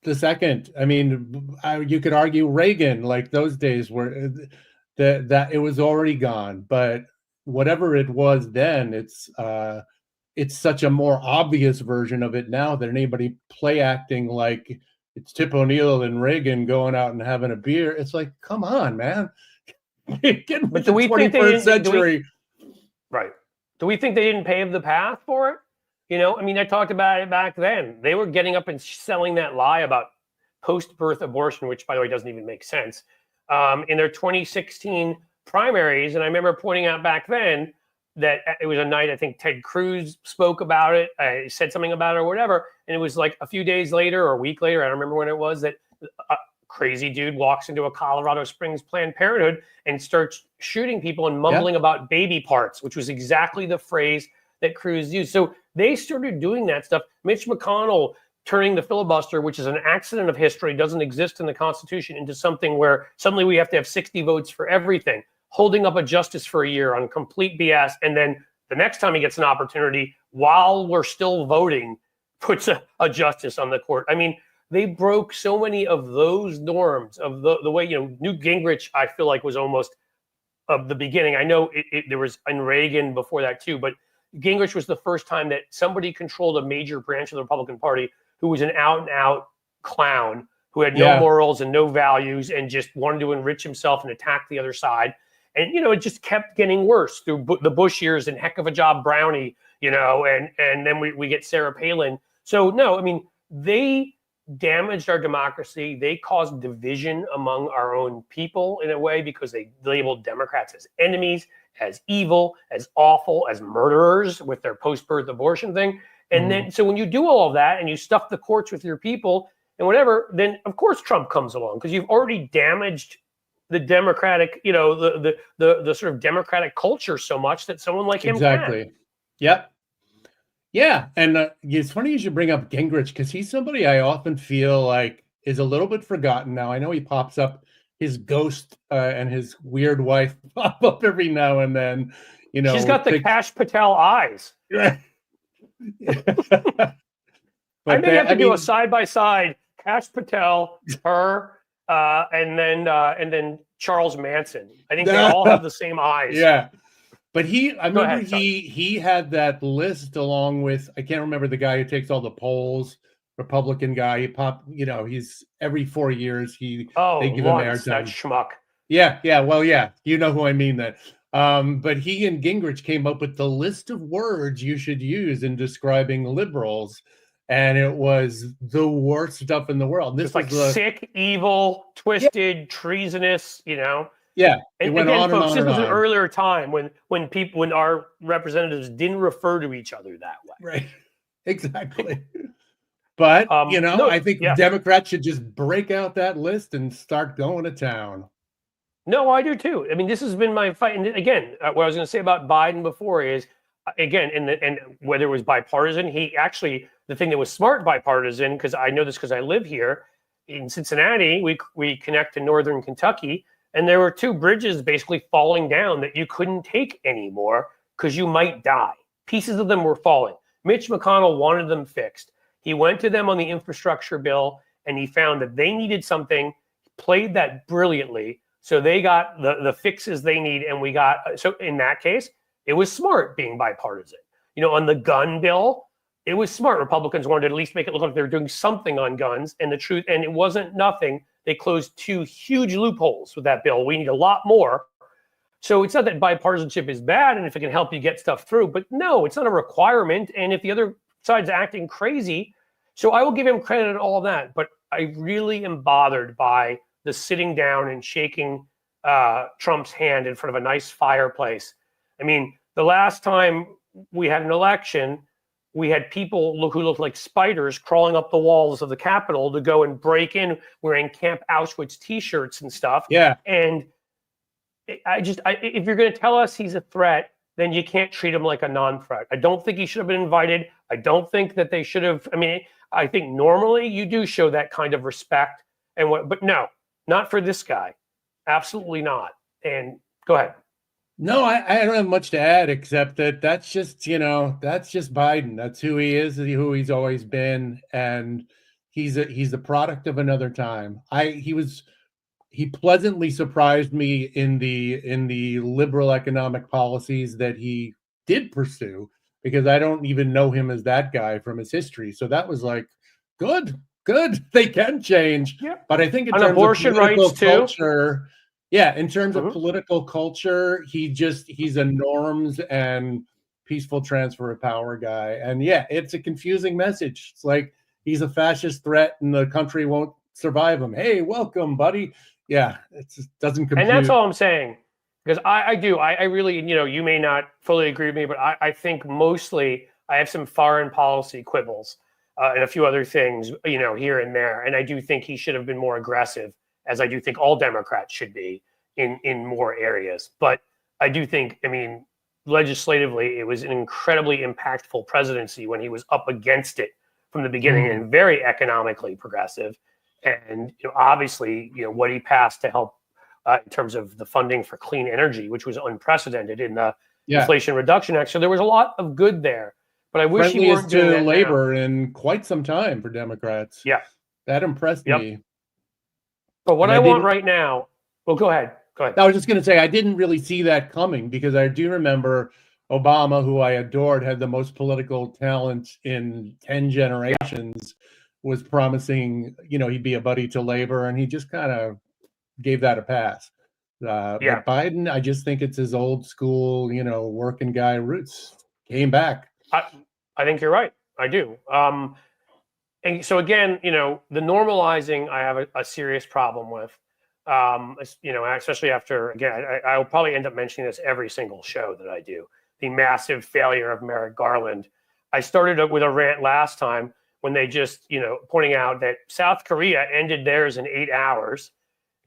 the second. I mean, you could argue Reagan, like those days where that it was already gone. But whatever it was then, it's such a more obvious version of it now than anybody play acting like it's Tip O'Neill and Reagan going out and having a beer. It's like, come on, man. Get with the 21st century. Right. Do we think they didn't pave the path for it? I mean, I talked about it back then. They were getting up and selling that lie about post-birth abortion, which, by the way, doesn't even make sense, in their 2016 primaries. And I remember pointing out back then that it was a night, I think Ted Cruz spoke about it, said something about it or whatever. And it was like a few days later or a week later, I don't remember when it was, that a crazy dude walks into a Colorado Springs Planned Parenthood and starts shooting people and mumbling about baby parts, which was exactly the phrase that Cruz used. So they started doing that stuff. Mitch McConnell turning the filibuster, which is an accident of history, doesn't exist in the Constitution, into something where suddenly we have to have 60 votes for everything, holding up a justice for a year on complete BS. And then the next time he gets an opportunity, while we're still voting, puts a justice on the court. I mean, they broke so many of those norms of the way, Newt Gingrich, I feel like, was almost of the beginning. I know there was in Reagan before that too, but Gingrich was the first time that somebody controlled a major branch of the Republican Party who was an out and out clown who had no morals and no values and just wanted to enrich himself and attack the other side. And, it just kept getting worse through the Bush years and heck of a job Brownie, and then we get Sarah Palin. So, no, I mean, they damaged our democracy. They caused division among our own people in a way because they labeled Democrats as enemies, as evil, as awful, as murderers with their post-birth abortion thing. And then, so when you do all of that and you stuff the courts with your people and whatever, then of course Trump comes along because you've already damaged the democratic, the sort of democratic culture so much that someone like him can. Yep. Yeah. And it's funny you should bring up Gingrich because he's somebody I often feel like is a little bit forgotten now. I know he pops up, his ghost and his weird wife pop up every now and then. She's got the Kash Patel eyes. Right. I may have to do a side-by-side Kash Patel, her, and then Charles Manson. I think they all have the same eyes. Yeah. But I remember he had that list along with, I can't remember the guy who takes all the polls, Republican guy. He he's every 4 years they give him airtime. That schmuck. Yeah. Well, yeah, you know who I mean then. But he and Gingrich came up with the list of words you should use in describing liberals. And it was the worst stuff in the world. This was like sick, evil, twisted, treasonous, Yeah, and went again, on folks, and on this was and an on. earlier time when our representatives didn't refer to each other that way. Right, exactly. But I think Democrats should just break out that list and start going to town. No, I do too. I mean, this has been my fight. And again, what I was going to say about Biden before is, again, and whether it was bipartisan, the thing that was smart bipartisan, because I know this because I live here in Cincinnati, we connect to northern Kentucky, and there were two bridges basically falling down that you couldn't take anymore because you might die. Pieces of them were falling. Mitch McConnell wanted them fixed. He went to them on the infrastructure bill, and he found that they needed something, played that brilliantly, so they got the fixes they need, and we got, so in that case, it was smart being bipartisan. On the gun bill, it was smart. Republicans wanted to at least make it look like they were doing something on guns, and it wasn't nothing. They closed two huge loopholes with that bill. We need a lot more. So it's not that bipartisanship is bad, and if it can help you get stuff through, but no, it's not a requirement. And if the other side's acting crazy, so I will give him credit and all of that, but I really am bothered by the sitting down and shaking Trump's hand in front of a nice fireplace. I mean, the last time we had an election, we had people who looked like spiders crawling up the walls of the Capitol to go and break in wearing Camp Auschwitz T-shirts and stuff. Yeah. And if you're going to tell us he's a threat, then you can't treat him like a non-threat. I don't think he should have been invited. I don't think that they should have. I mean, I think normally you do show that kind of respect but no, not for this guy. Absolutely not. And go ahead. No, I don't have much to add except that's just Biden. That's who he is, who he's always been, and he's the product of another time. He pleasantly surprised me in the liberal economic policies that he did pursue, because I don't even know him as that guy from his history. So that was like, good. They can change. Yep. But I think in on terms abortion of political rights too. Culture, yeah, in terms of political culture, he's a norms and peaceful transfer of power guy. And yeah, it's a confusing message. It's like he's a fascist threat and the country won't survive him. Hey, welcome, buddy. Yeah, it just doesn't compute. And that's all I'm saying. Because I really, you may not fully agree with me, but I think mostly I have some foreign policy quibbles and a few other things, here and there. And I do think he should have been more aggressive, as I do think all Democrats should be in more areas. But I do think, legislatively, it was an incredibly impactful presidency when he was up against it from the beginning and very economically progressive. And obviously, what he passed to help in terms of the funding for clean energy, which was unprecedented in the Inflation Reduction Act. So there was a lot of good there. But I wish he weren't doing that labor in quite some time for Democrats. Yeah. That impressed Yep. me. But what And I I want didn't- right now, well, go ahead. Go ahead. I was just going to say, I didn't really see that coming because I do remember Obama, who I adored, had the most political talent in 10 generations, was promising, he'd be a buddy to labor, and he just kind of gave that a pass. Yeah. But Biden, I just think it's his old school, working guy roots came back. I think you're right. I do. And so again, the normalizing I have a serious problem with. Especially after, again, I'll probably end up mentioning this every single show that I do. The massive failure of Merrick Garland. I started with a rant last time when they just, pointing out that South Korea ended theirs in 8 hours,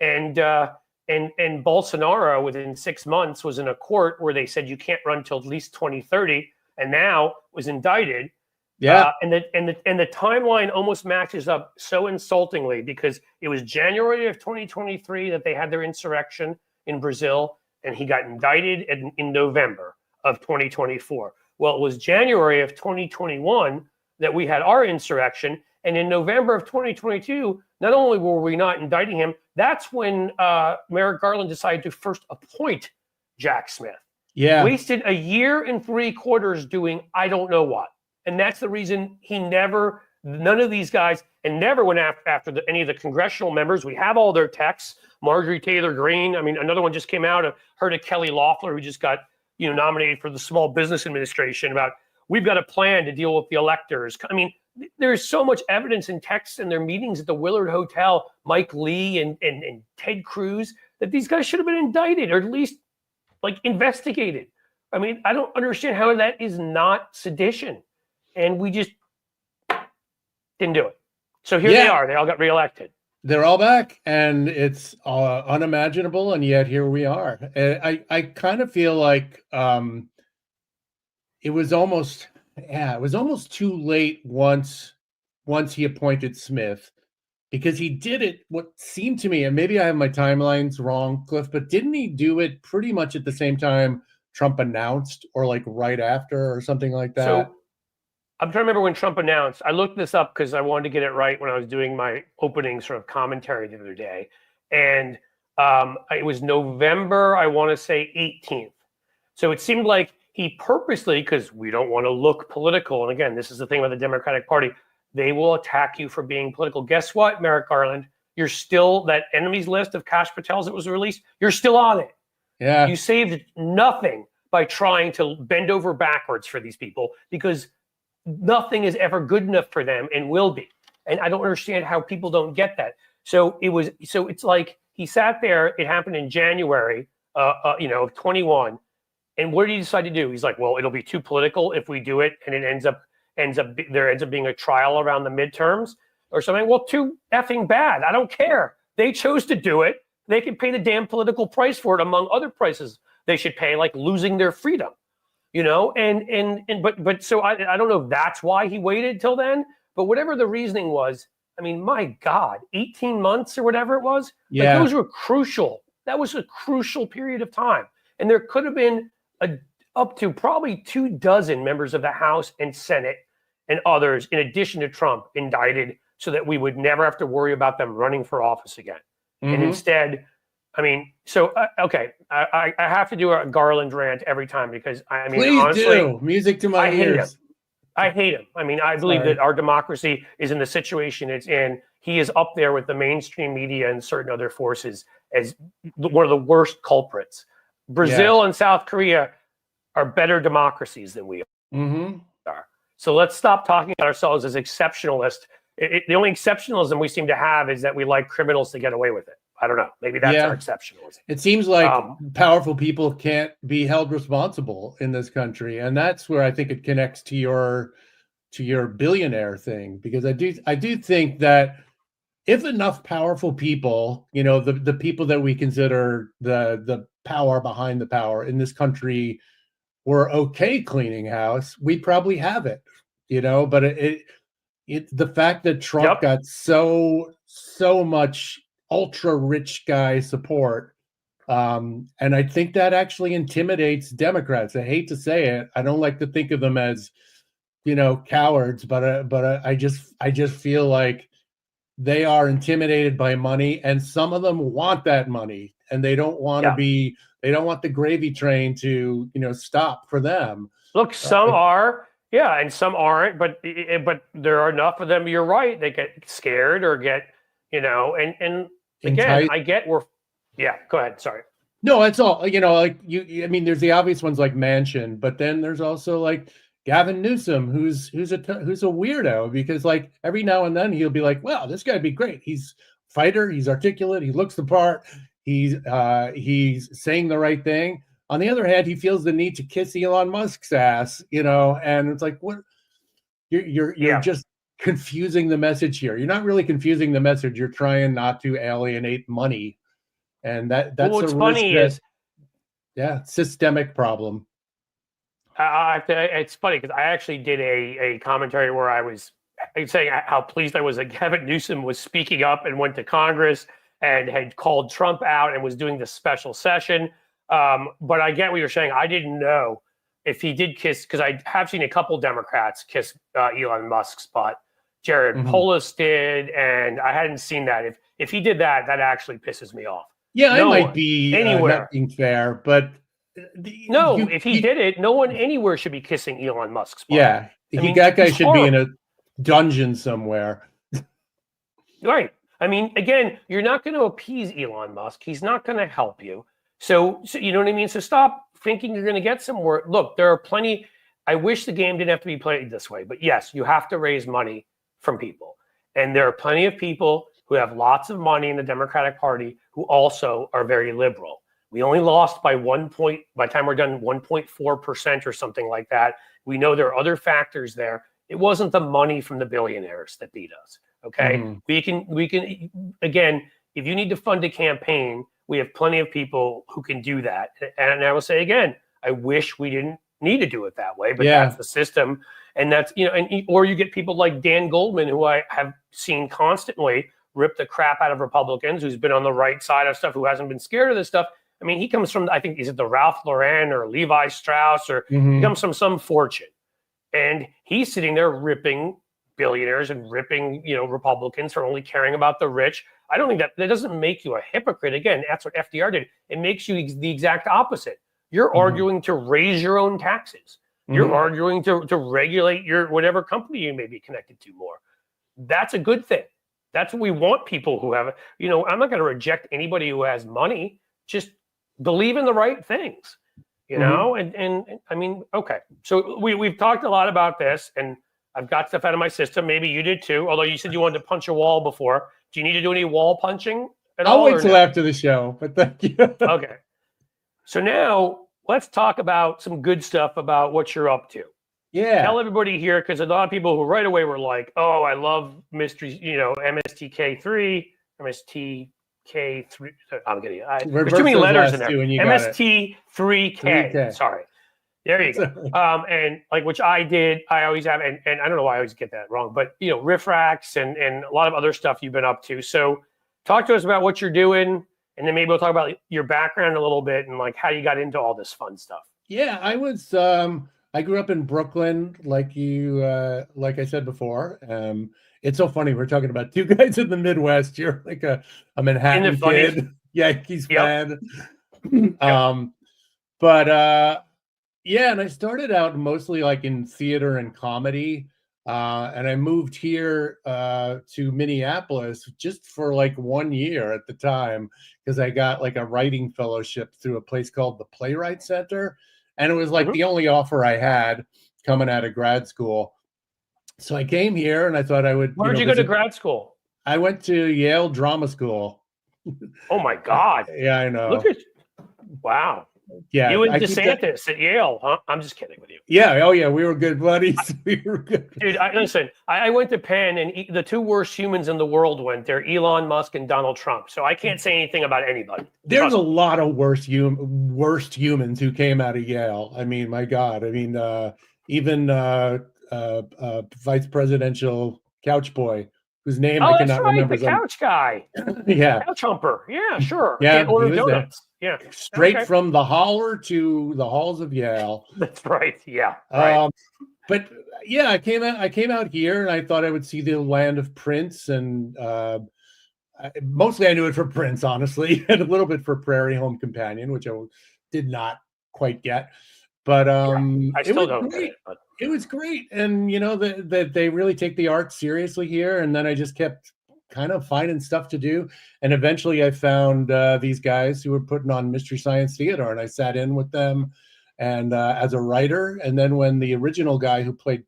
and Bolsonaro within 6 months was in a court where they said you can't run till at least 2030, and now was indicted. Yeah. And the timeline almost matches up so insultingly because it was January of 2023 that they had their insurrection in Brazil, and he got indicted in November of 2024. Well, it was January of 2021 that we had our insurrection, and in November of 2022, not only were we not indicting him, that's when Merrick Garland decided to first appoint Jack Smith. Yeah. Wasted a year and 3 quarters doing I don't know what. And that's the reason none of these guys, and never went after any of the congressional members. We have all their texts. Marjorie Taylor Greene. I mean, another one just came out. Heard of Kelly Loeffler, who just got nominated for the Small Business Administration. About we've got a plan to deal with the electors. I mean, there's so much evidence in texts in their meetings at the Willard Hotel. Mike Lee and Ted Cruz that these guys should have been indicted or at least investigated. I mean, I don't understand how that is not sedition. And we just didn't do it. So here they are. They all got reelected. They're all back, and it's unimaginable, and yet here we are. I kind of feel like it was almost too late once he appointed Smith, because he did it what seemed to me, and maybe I have my timelines wrong, Cliff, but didn't he do it pretty much at the same time Trump announced, or right after, or something like that? So I'm trying to remember when Trump announced. I looked this up because I wanted to get it right when I was doing my opening sort of commentary the other day. And it was November, I want to say 18th. So it seemed like he purposely, because we don't want to look political. And again, this is the thing with the Democratic Party. They will attack you for being political. Guess what, Merrick Garland? You're still, that enemies list of Kash Patel's that was released, you're still on it. Yeah. You saved nothing by trying to bend over backwards for these people, because nothing is ever good enough for them and will be. And I don't understand how people don't get that. So it's like he sat there. It happened in January, of 21. And what did he decide to do? He's like, well, it'll be too political if we do it, and it ends up being a trial around the midterms or something. Well, too effing bad. I don't care. They chose to do it. They can pay the damn political price for it, among other prices they should pay, like losing their freedom. But so I don't know if that's why he waited till then, but whatever the reasoning was, I mean, my God, 18 months or whatever it was, those were crucial. That was a crucial period of time. And there could have been up to probably 24 members of the House and Senate and others, in addition to Trump, indicted, so that we would never have to worry about them running for office again. Mm-hmm. And instead, I mean, so, okay, I have to do a Garland rant every time, because Please honestly, do. Music to my ears. I hate him. I mean, I believe that our democracy is in the situation it's in. He is up there with the mainstream media and certain other forces as one of the worst culprits. Brazil and South Korea are better democracies than we are. Mm-hmm. So let's stop talking about ourselves as exceptionalist. The only exceptionalism we seem to have is that we like criminals to get away with it. I don't know. Maybe that's our exceptionalism. It seems like powerful people can't be held responsible in this country, and that's where I think it connects to your billionaire thing, because I do think that if enough powerful people, the people that we consider the power behind the power in this country, were okay cleaning house, we'd probably have it, But the fact that Trump got so much ultra rich guy support, and I think that actually intimidates Democrats. I hate to say it. I don't like to think of them as cowards, but I just feel like they are intimidated by money, and some of them want that money, and they don't want to be. They don't want the gravy train to stop for them. Look, some are, yeah, and some aren't, but there are enough of them. You're right. They get scared or get, and again, I get yeah. Go ahead. Sorry. No, that's all. Like I mean, there's the obvious ones like Manchin, but then there's also like Gavin Newsom, who's a weirdo, because like every now and then he'll be like, "Well, this guy'd be great. He's a fighter. He's articulate. He looks the part. He's saying the right thing." On the other hand, he feels the need to kiss Elon Musk's ass, and it's like, what? You're just confusing the message here. You're not really confusing the message. You're trying not to alienate money. And that's what's funny is, systemic problem. It's funny because I actually did a commentary where I was saying how pleased I was that Gavin Newsom was speaking up and went to Congress and had called Trump out and was doing this special session. But I get what you're saying. I didn't know if he did kiss, because I have seen a couple Democrats kiss Elon Musk's butt. Jared Polis did, and I hadn't seen that. If he did that, that actually pisses me off. Yeah, I might be not being fair, but if he did it, no one anywhere should be kissing Elon Musk's butt. Yeah, that guy should be in a dungeon somewhere. Right. I mean, again, you're not going to appease Elon Musk. He's not going to help you. So you know what I mean? So stop thinking you're going to get somewhere. Look, there are plenty. I wish the game didn't have to be played this way, but yes, you have to raise money from people. And there are plenty of people who have lots of money in the Democratic Party who also are very liberal. We only lost by by the time we're done, 1.4% or something like that. We know there are other factors there. It wasn't the money from the billionaires that beat us. Okay. We can, again, if you need to fund a campaign, we have plenty of people who can do that. And I will say again, I wish we didn't need to do it that way, but that's the system. And that's, or you get people like Dan Goldman, who I have seen constantly rip the crap out of Republicans, who's been on the right side of stuff, who hasn't been scared of this stuff. I mean, he comes from, I think, is it the Ralph Lauren or Levi Strauss, or he comes from some fortune. And he's sitting there ripping billionaires and ripping, Republicans for only caring about the rich. I don't think that doesn't make you a hypocrite. Again, that's what FDR did. It makes you the exact opposite. You're arguing to raise your own taxes. You're arguing to regulate your whatever company you may be connected to more. That's a good thing. That's what we want people who have, I'm not going to reject anybody who has money. Just believe in the right things, and I mean, okay. So we've talked a lot about this, and I've got stuff out of my system. Maybe you did too, although you said you wanted to punch a wall before. Do you need to do any wall punching at all? I'll wait till after the show, but thank you. Okay. So now let's talk about some good stuff about what you're up to. Yeah. Tell everybody here, because a lot of people who right away were like, oh, I love mysteries, MSTK3, MSTK3. I'm getting it. There's too many letters in there. MST3K. Sorry. There you go. And like, which I did, I always have, and I don't know why I always get that wrong, but riff racks and a lot of other stuff you've been up to. So talk to us about what you're doing, and then maybe we'll talk about your background a little bit and like how you got into all this fun stuff. Yeah, I grew up in Brooklyn, like I said before. It's so funny. We're talking about two guys in the Midwest. You're like a Manhattan kid. Yankees fan. And I started out mostly like in theater and comedy. And I moved here to Minneapolis just for like 1 year at the time, because I got like a writing fellowship through a place called the Playwright Center. And it was like the only offer I had coming out of grad school. So I came here and I thought I would. Where did you go to grad school? I went to Yale Drama School. Oh my God. Yeah, I know. Look at wow. Yeah. You and DeSantis at Yale, huh? I'm just kidding with you. Yeah. Oh yeah. We were good buddies. We were good. Dude, listen, I went to Penn, and the two worst humans in the world went there, Elon Musk and Donald Trump. So I can't say anything about anybody. There's a lot of worst humans who came out of Yale. I mean, my God. I mean, even vice presidential couch boy, whose name I cannot remember. The couch guy. Yeah. Couch humper. Yeah, sure. Yeah. Can't order donuts. Yeah. Straight from the holler to the halls of Yale. That's right. Yeah. Right. but yeah, I came out here and I thought I would see the land of Prince, and mostly I knew it for Prince, honestly, and a little bit for Prairie Home Companion, which I did not quite get. But I it still was don't get great. it. But It was great, and you know that they really take the art seriously here. And then I just kept kind of finding stuff to do, and eventually I found these guys who were putting on Mystery Science Theater, and I sat in with them, and as a writer. And then when the original guy who played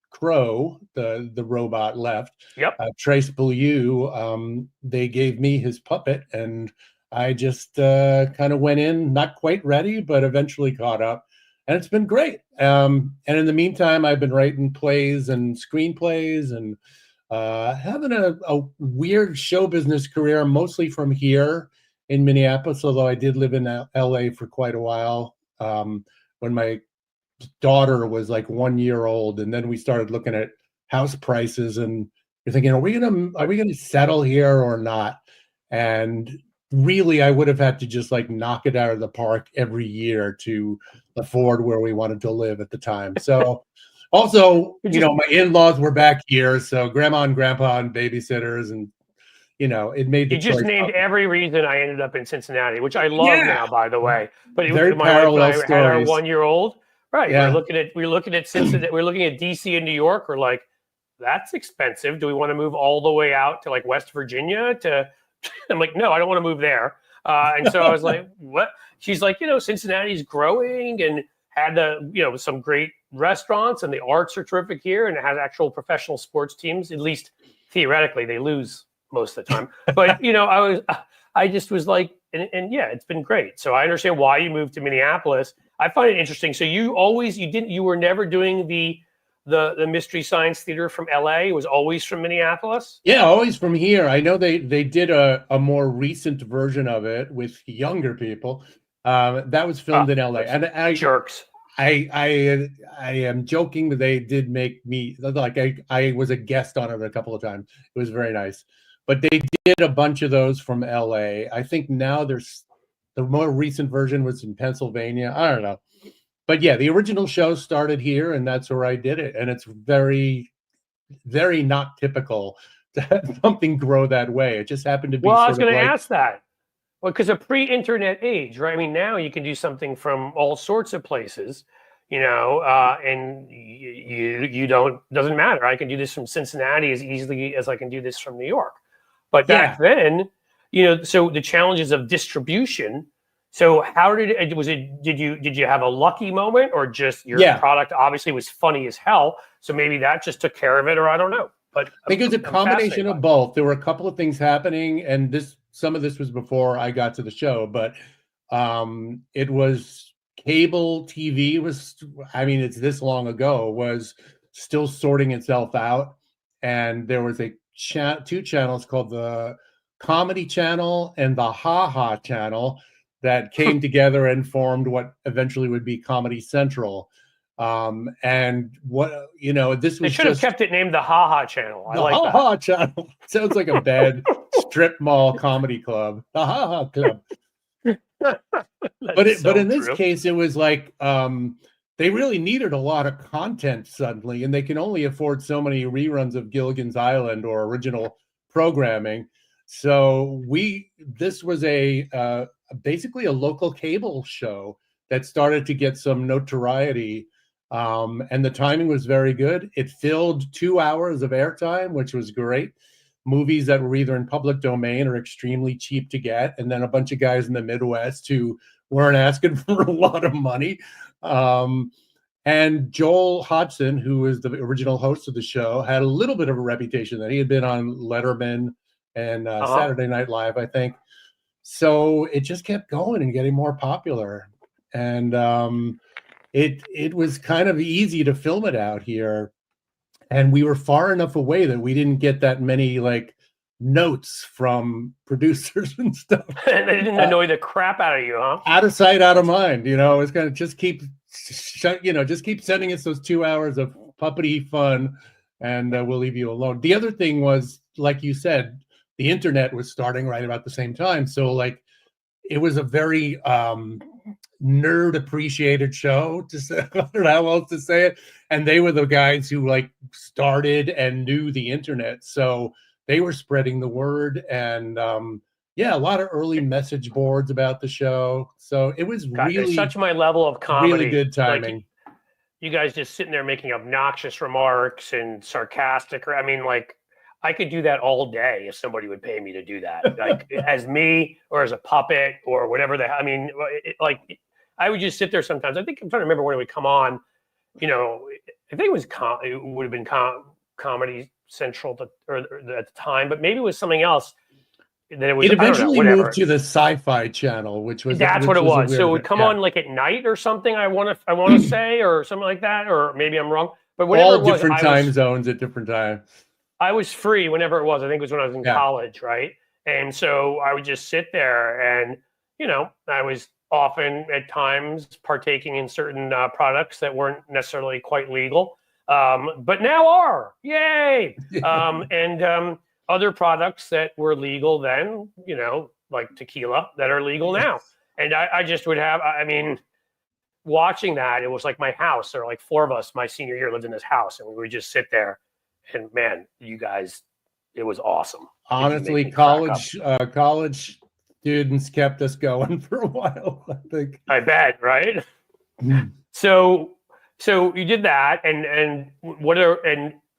Crow, the robot, left, yep. Trace Beaulieu, they gave me his puppet, and I just kind of went in, not quite ready, but eventually caught up, and it's been great. And in the meantime, I've been writing plays and screenplays, and having a weird show business career, mostly from here in Minneapolis, although I did live in LA for quite a while when my daughter was like 1 year old, and then we started looking at house prices, and you're thinking, are we gonna settle here or not? And really, I would have had to just like knock it out of the park every year to afford where we wanted to live at the time. So also, you know, my in-laws were back here, so grandma and grandpa and babysitters, and you know, it made the You just choice. named every reason I ended up in Cincinnati, which I love now, by the way. But Very my wife and parallel I had our stories. 1 year old. Right. Yeah. We're looking at Cincinnati. We're looking at DC and New York. We're like, that's expensive. Do we want to move all the way out to like West Virginia? I'm like, no, I don't want to move there. And so I was like, what? She's like, you know, Cincinnati's growing and had some great restaurants, and the arts are terrific here, and it has actual professional sports teams. At least theoretically, they lose most of the time. But you know, I just was like, and yeah, it's been great. So I understand why you moved to Minneapolis. I find it interesting. So you were never doing the Mystery Science Theater from LA. It was always from Minneapolis. Yeah, always from here. I know they did a more recent version of it with younger people. That was filmed in LA, and jerks. I am joking, but they did make me like I was a guest on it a couple of times. It was very nice. But they did a bunch of those from LA. I think now there's the more recent version was in Pennsylvania. I don't know. But yeah, the original show started here, and that's where I did it. And it's very, very not typical to have something grow that way. It just happened to be. Well, I was going to ask that. Well, because a pre-internet age, right? I mean, now you can do something from all sorts of places, you know, and you doesn't matter. I can do this from Cincinnati as easily as I can do this from New York. But back then, you know, so the challenges of distribution. So how did you have a lucky moment, or just your product obviously was funny as hell? So maybe that just took care of it, or I don't know. But I think it was a combination of both. There were a couple of things happening, and some of this was before I got to the show, but it was cable TV it's this long ago, was still sorting itself out. And there was two channels called the Comedy Channel and the Ha Ha Channel that came together and formed what eventually would be Comedy Central. And what, you know, this was they should have kept it named the Ha Ha Channel. I like Ha Ha Channel. Sounds like a bad strip mall comedy club. The Ha Ha Club. But in this case, it was like they really needed a lot of content suddenly, and they can only afford so many reruns of Gilligan's Island or original programming. So this was basically a local cable show that started to get some notoriety, and the timing was very good. It filled 2 hours of airtime, which was great. Movies that were either in public domain or extremely cheap to get, and then a bunch of guys in the Midwest who weren't asking for a lot of money. And Joel Hodgson, who was the original host of the show, had a little bit of a reputation that he had been on Letterman and Saturday Night Live, I think. So it just kept going and getting more popular. And it was kind of easy to film it out here. And we were far enough away that we didn't get that many like notes from producers and stuff. And they didn't annoy the crap out of you, huh? Out of sight, out of mind. You know, it's gonna just keep sending us those 2 hours of puppety fun, and we'll leave you alone. The other thing was, like you said, the internet was starting right about the same time. So like it was a very nerd appreciated show, to say, I don't know how else to say it. And they were the guys who like started and knew the internet, so they were spreading the word. And yeah, a lot of early message boards about the show. So it was God, it's really such my level of comedy. really good timing. Like, you guys just sitting there making obnoxious remarks and sarcastic, or I mean, like, I could do that all day if somebody would pay me to do that, like as me or as a puppet or whatever the hell. I mean, like, I would just sit there sometimes. I think I'm trying to remember when it would come on. You know, I think it was it would have been Comedy Central at the time, but maybe it was something else. That it was. It eventually I don't know, moved to the Sci-Fi Channel, which was that's which what it was. a So it weird would bit. come Yeah. on like at night or something. I want to say, or something like that, or maybe I'm wrong. But whatever All it was, different time zones at different times. I was free whenever it was. I think it was when I was in Yeah. college, right? And so I would just sit there, and you know, I was often at times partaking in certain products that weren't necessarily quite legal, but now are. Yay! And other products that were legal then, you know, like tequila, that are legal now. And I just would have. I mean, watching that, it was like my house. There were like 4 of us my senior year lived in this house, and we would just sit there. And man, you guys, it was awesome. Honestly, college students kept us going for a while, I think. I bet, right? So you did that, and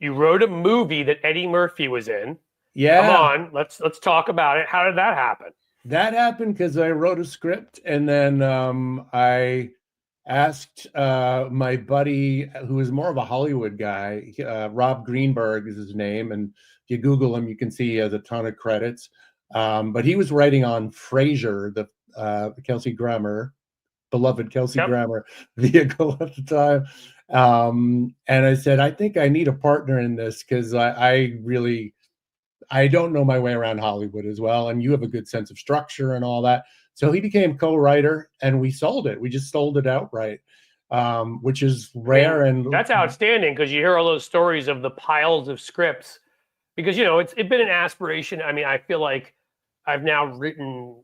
you wrote a movie that Eddie Murphy was in. Yeah. Come on, let's talk about it. How did that happen? That happened because I wrote a script, and then I asked my buddy, who is more of a Hollywood guy, Rob Greenberg is his name, and if you Google him, you can see he has a ton of credits. But he was writing on Frasier, the Kelsey Grammer, beloved Kelsey Grammer vehicle at the time. And I said, I think I need a partner in this because I don't know my way around Hollywood as well, and you have a good sense of structure and all that. So he became co-writer, and we sold it. We just sold it outright, which is rare. And that's outstanding, because you hear all those stories of the piles of scripts. Because, you know, it's been an aspiration. I mean, I feel like I've now written,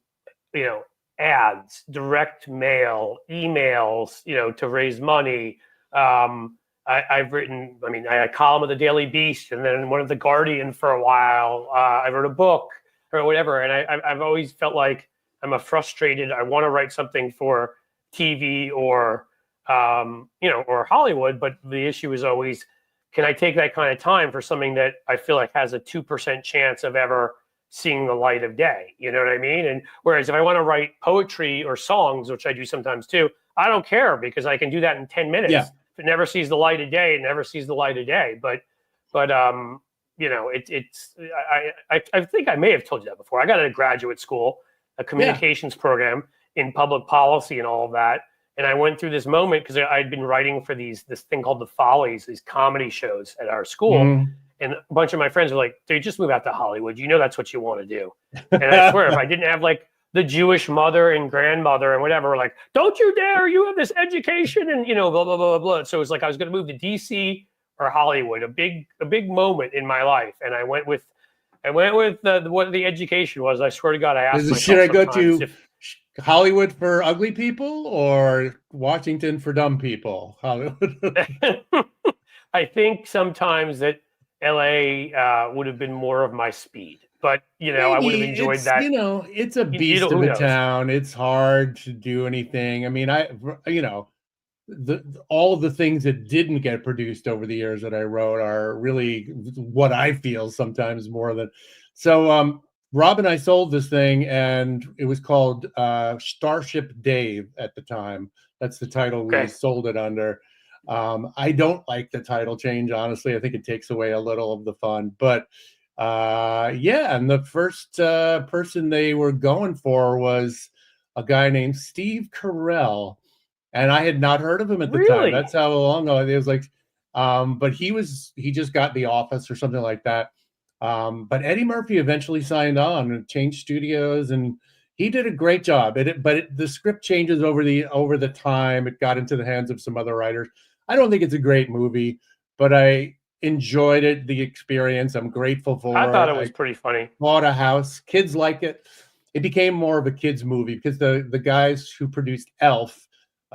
you know, ads, direct mail, emails, you know, to raise money. I've written, I mean, I had a column of the Daily Beast, and then one of the Guardian for a while. I wrote a book or whatever. And I've always felt like I'm a frustrated, I want to write something for TV or, you know, or Hollywood. But the issue is always, can I take that kind of time for something that I feel like has a 2% chance of ever seeing the light of day? You know what I mean? And whereas if I want to write poetry or songs, which I do sometimes too, I don't care, because I can do that in 10 minutes. Yeah. If it never sees the light of day, it never sees the light of day. But you know, I think I may have told you that before. I got out of graduate school, a communications program in public policy and all of that. And I went through this moment because I'd been writing for this thing called the Follies, these comedy shows at our school. And a bunch of my friends were like, dude, just move out to Hollywood. You know, that's what you want to do. And I swear, if I didn't have like the Jewish mother and grandmother and whatever, were like, don't you dare, you have this education and, you know, blah, blah, blah, blah. So it was like, I was going to move to DC or Hollywood, a big moment in my life. And I went with what the education was. I swear to God, I asked myself, should I go to Hollywood for ugly people or Washington for dumb people? Hollywood. I think sometimes that LA would have been more of my speed, but you know, I would have enjoyed that. You know, it's a beast of a town. It's hard to do anything. I mean, you know, all of the things that didn't get produced over the years that I wrote are really what I feel sometimes more than. So Rob and I sold this thing, and it was called Starship Dave at the time. That's the title we sold it under. I don't like the title change, honestly. I think it takes away a little of the fun. But yeah, and the first person they were going for was a guy named Steve Carell. And I had not heard of him at the time. That's how long ago it was. Like, but he just got The Office or something like that. But Eddie Murphy eventually signed on and changed studios, and he did a great job. The script changes over the time. It got into the hands of some other writers. I don't think it's a great movie, but I enjoyed it, the experience. I'm grateful for it. I thought it was pretty funny. Bought a house. Kids like it. it became more of a kids movie because the guys who produced Elf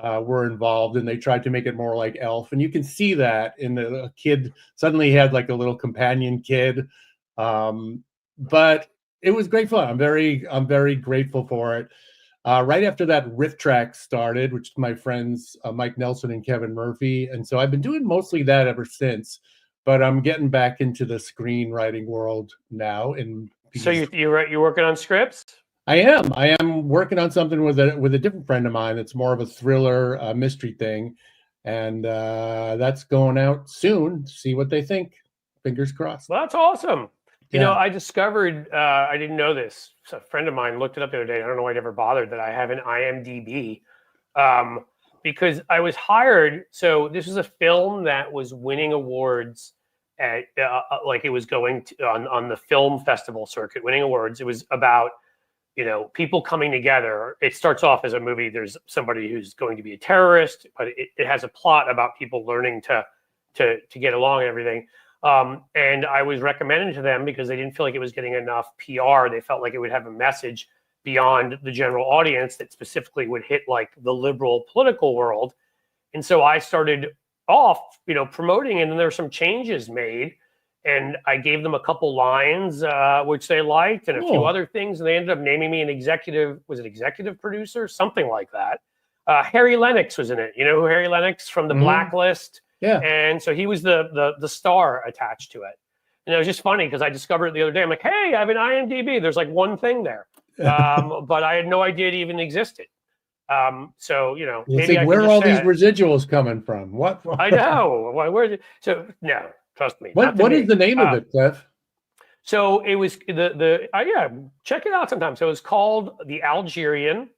were involved, and they tried to make it more like Elf, and you can see that in the kid suddenly had like a little companion kid, but it was great fun. I'm very grateful for it. Right after that, Riff Track started, which is my friends Mike Nelson and Kevin Murphy, and so I've been doing mostly that ever since. But I'm getting back into the screenwriting world now. And so you're working on scripts? I am working on something with a different friend of mine. It's more of a thriller mystery thing, and that's going out soon. See what they think. Fingers crossed. Well, that's awesome. You Yeah. know, I discovered, I didn't know this. So a friend of mine looked it up the other day. I don't know why I never bothered that I have an IMDb because I was hired. So this was a film that was winning awards at, like it was going to, on the film festival circuit, winning awards. It was about, you know, people coming together. It starts off as a movie. There's somebody who's going to be a terrorist, but it has a plot about people learning to get along and everything. And I was recommended to them because they didn't feel like it was getting enough PR. They felt like it would have a message beyond the general audience that specifically would hit like the liberal political world. And so I started off, you know, promoting, and then there were some changes made, and I gave them a couple lines, which they liked, and a few other things. And they ended up naming me an executive, was it executive producer? Something like that. Harry Lennox was in it. You know who Harry Lennox from the Blacklist? Yeah. And so he was the star attached to it. And it was just funny because I discovered it the other day. I'm like, hey, I have an IMDb. There's like one thing there. But I had no idea it even existed. So, you know, maybe where are all these residuals coming from? What? I know. Where? So, no, trust me. What is the name of it, Cliff? So it was yeah, check it out sometime. So it was called The Algerian.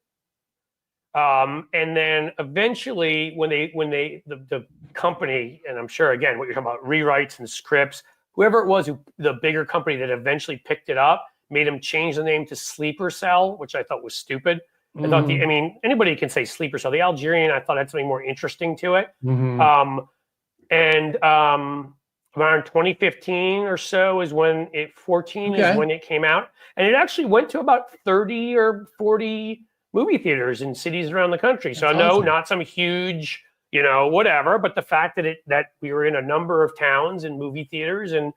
And then eventually when the company, and I'm sure again what you're talking about, rewrites and scripts, whoever it was, the bigger company that eventually picked it up, made them change the name to Sleeper Cell, which I thought was stupid. I thought I mean, anybody can say Sleeper Cell. The Algerian, I thought had something more interesting to it. And around 2015 or so is when is when it came out. And it actually went to about 30 or 40 movie theaters in cities around the country. So I know not some huge, you know, whatever, but the fact that we were in a number of towns and movie theaters, and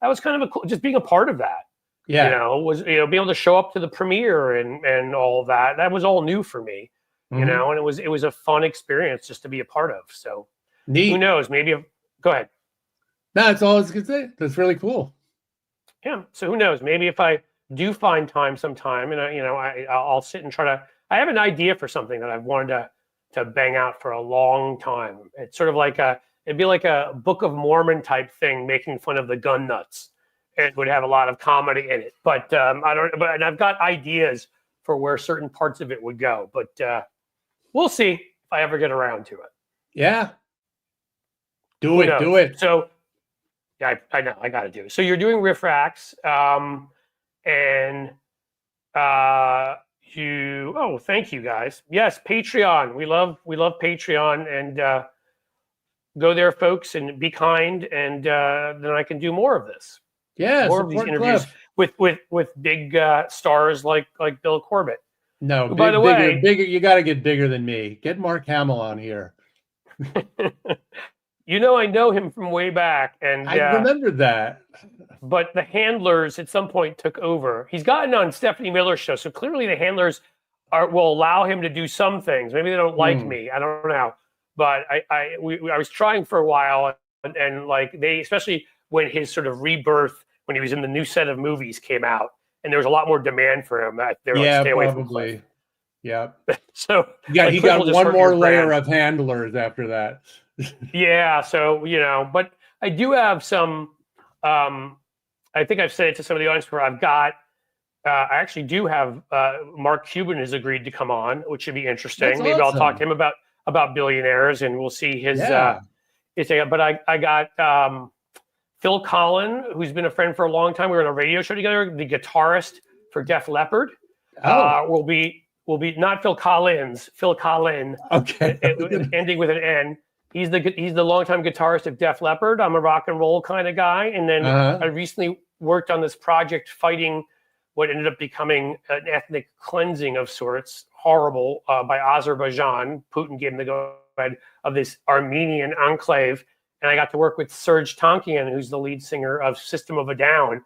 that was kind of just being a part of that. Yeah. You know, was, you know, being able to show up to the premiere and all of that. That was all new for me, you know, and it was a fun experience just to be a part of. So neat. Who knows? Maybe go ahead. No, that's all I was gonna say. That's really cool. Yeah. So who knows? Maybe if I do find time sometime, and I'll sit and try to. I have an idea for something that I've wanted to bang out for a long time. It's sort of like it'd be like a Book of Mormon type thing, making fun of the gun nuts. It would have a lot of comedy in it, but and I've got ideas for where certain parts of it would go, but we'll see if I ever get around to it. Yeah. Do it. So yeah, I know I got to do it. So you're doing Riff Racks, and thank you guys. Yes, Patreon. We love Patreon, and go there, folks, and be kind, and then I can do more of this. Yeah, more of these interviews with big stars like Bill Corbett. No, by the way, bigger. You got to get bigger than me. Get Mark Hamill on here. You know, I know him from way back, and I remember that. But the handlers at some point took over. He's gotten on Stephanie Miller's show, so clearly the handlers will allow him to do some things. Maybe they don't like me. I don't know. But I was trying for a while, and like they, especially when his sort of rebirth, when he was in the new set of movies came out, and there was a lot more demand for him. They were like, stay away from Cliff. Yeah. So yeah, he got one more layer of handlers after that. Yeah. So, you know, but I do have some, I think I've said it to some of the audience where I've got, I actually do have, Mark Cuban has agreed to come on, which should be interesting. That's Maybe awesome. I'll talk to him about billionaires, and we'll see his, but I got, Phil Collin, who's been a friend for a long time. We were on a radio show together, the guitarist for Def Leppard. Will be not Phil Collins, Phil Collin. Okay. Ending with an N. He's the longtime guitarist of Def Leppard. I'm a rock and roll kind of guy. And then I recently worked on this project fighting what ended up becoming an ethnic cleansing of sorts, horrible, by Azerbaijan. Putin gave them the go-ahead of this Armenian enclave. And I got to work with Serge Tankian, who's the lead singer of System of a Down,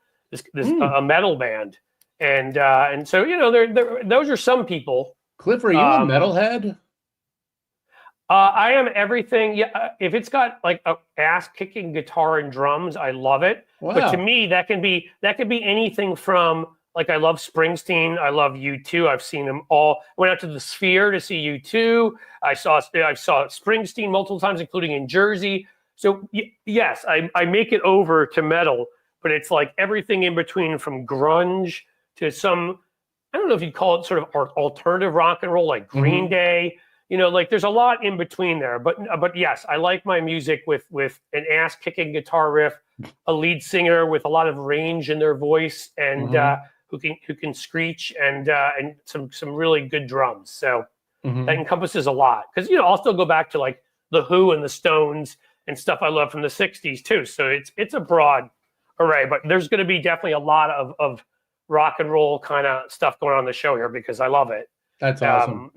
a metal band. And so, those are some people. Cliff, are you a metalhead? I am everything. Yeah, if it's got like a ass-kicking guitar and drums, I love it. Wow. But to me, that could be anything from, like, I love Springsteen. I love U2. I've seen them all. I went out to the Sphere to see U2. I saw Springsteen multiple times, including in Jersey. So yes, I make it over to metal, but it's like everything in between, from grunge to some, I don't know if you'd call it sort of alternative rock and roll, like Green Day. Like there's a lot in between there. But yes, I like my music with an ass-kicking guitar riff, a lead singer with a lot of range in their voice, and who can screech, and some really good drums. So that encompasses a lot. Because I'll still go back to like the Who and the Stones and stuff I love from the 60s too. So it's a broad array, but there's going to be definitely a lot of rock and roll kind of stuff going on the show here, because I love it. That's awesome.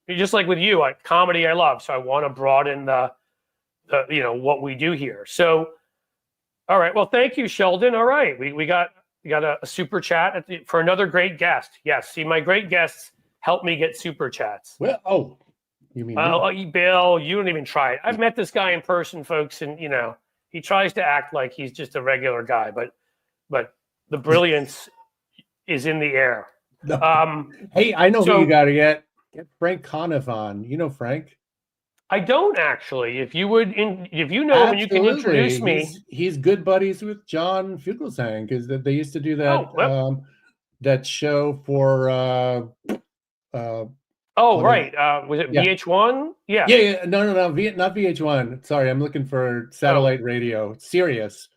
Just like with you, like comedy I love. So I want to broaden the what we do here. So, all right. Well, thank you, Sheldon. All right. We got a super chat for another great guest. Yes. See, my great guests help me get super chats. Well, you mean Bill, you don't even try it. I've met this guy in person, folks, and he tries to act like he's just a regular guy, but the brilliance is in the air. No. Hey, I know who you got to get Frank Conniff on. You know Frank? I don't actually. If you know him, and you can introduce me. He's good buddies with John Fugelsang, because they used to do that that show for. Right. Was it VH1? Yeah. Yeah. No. Not VH1. Sorry, I'm looking for satellite radio. Sirius.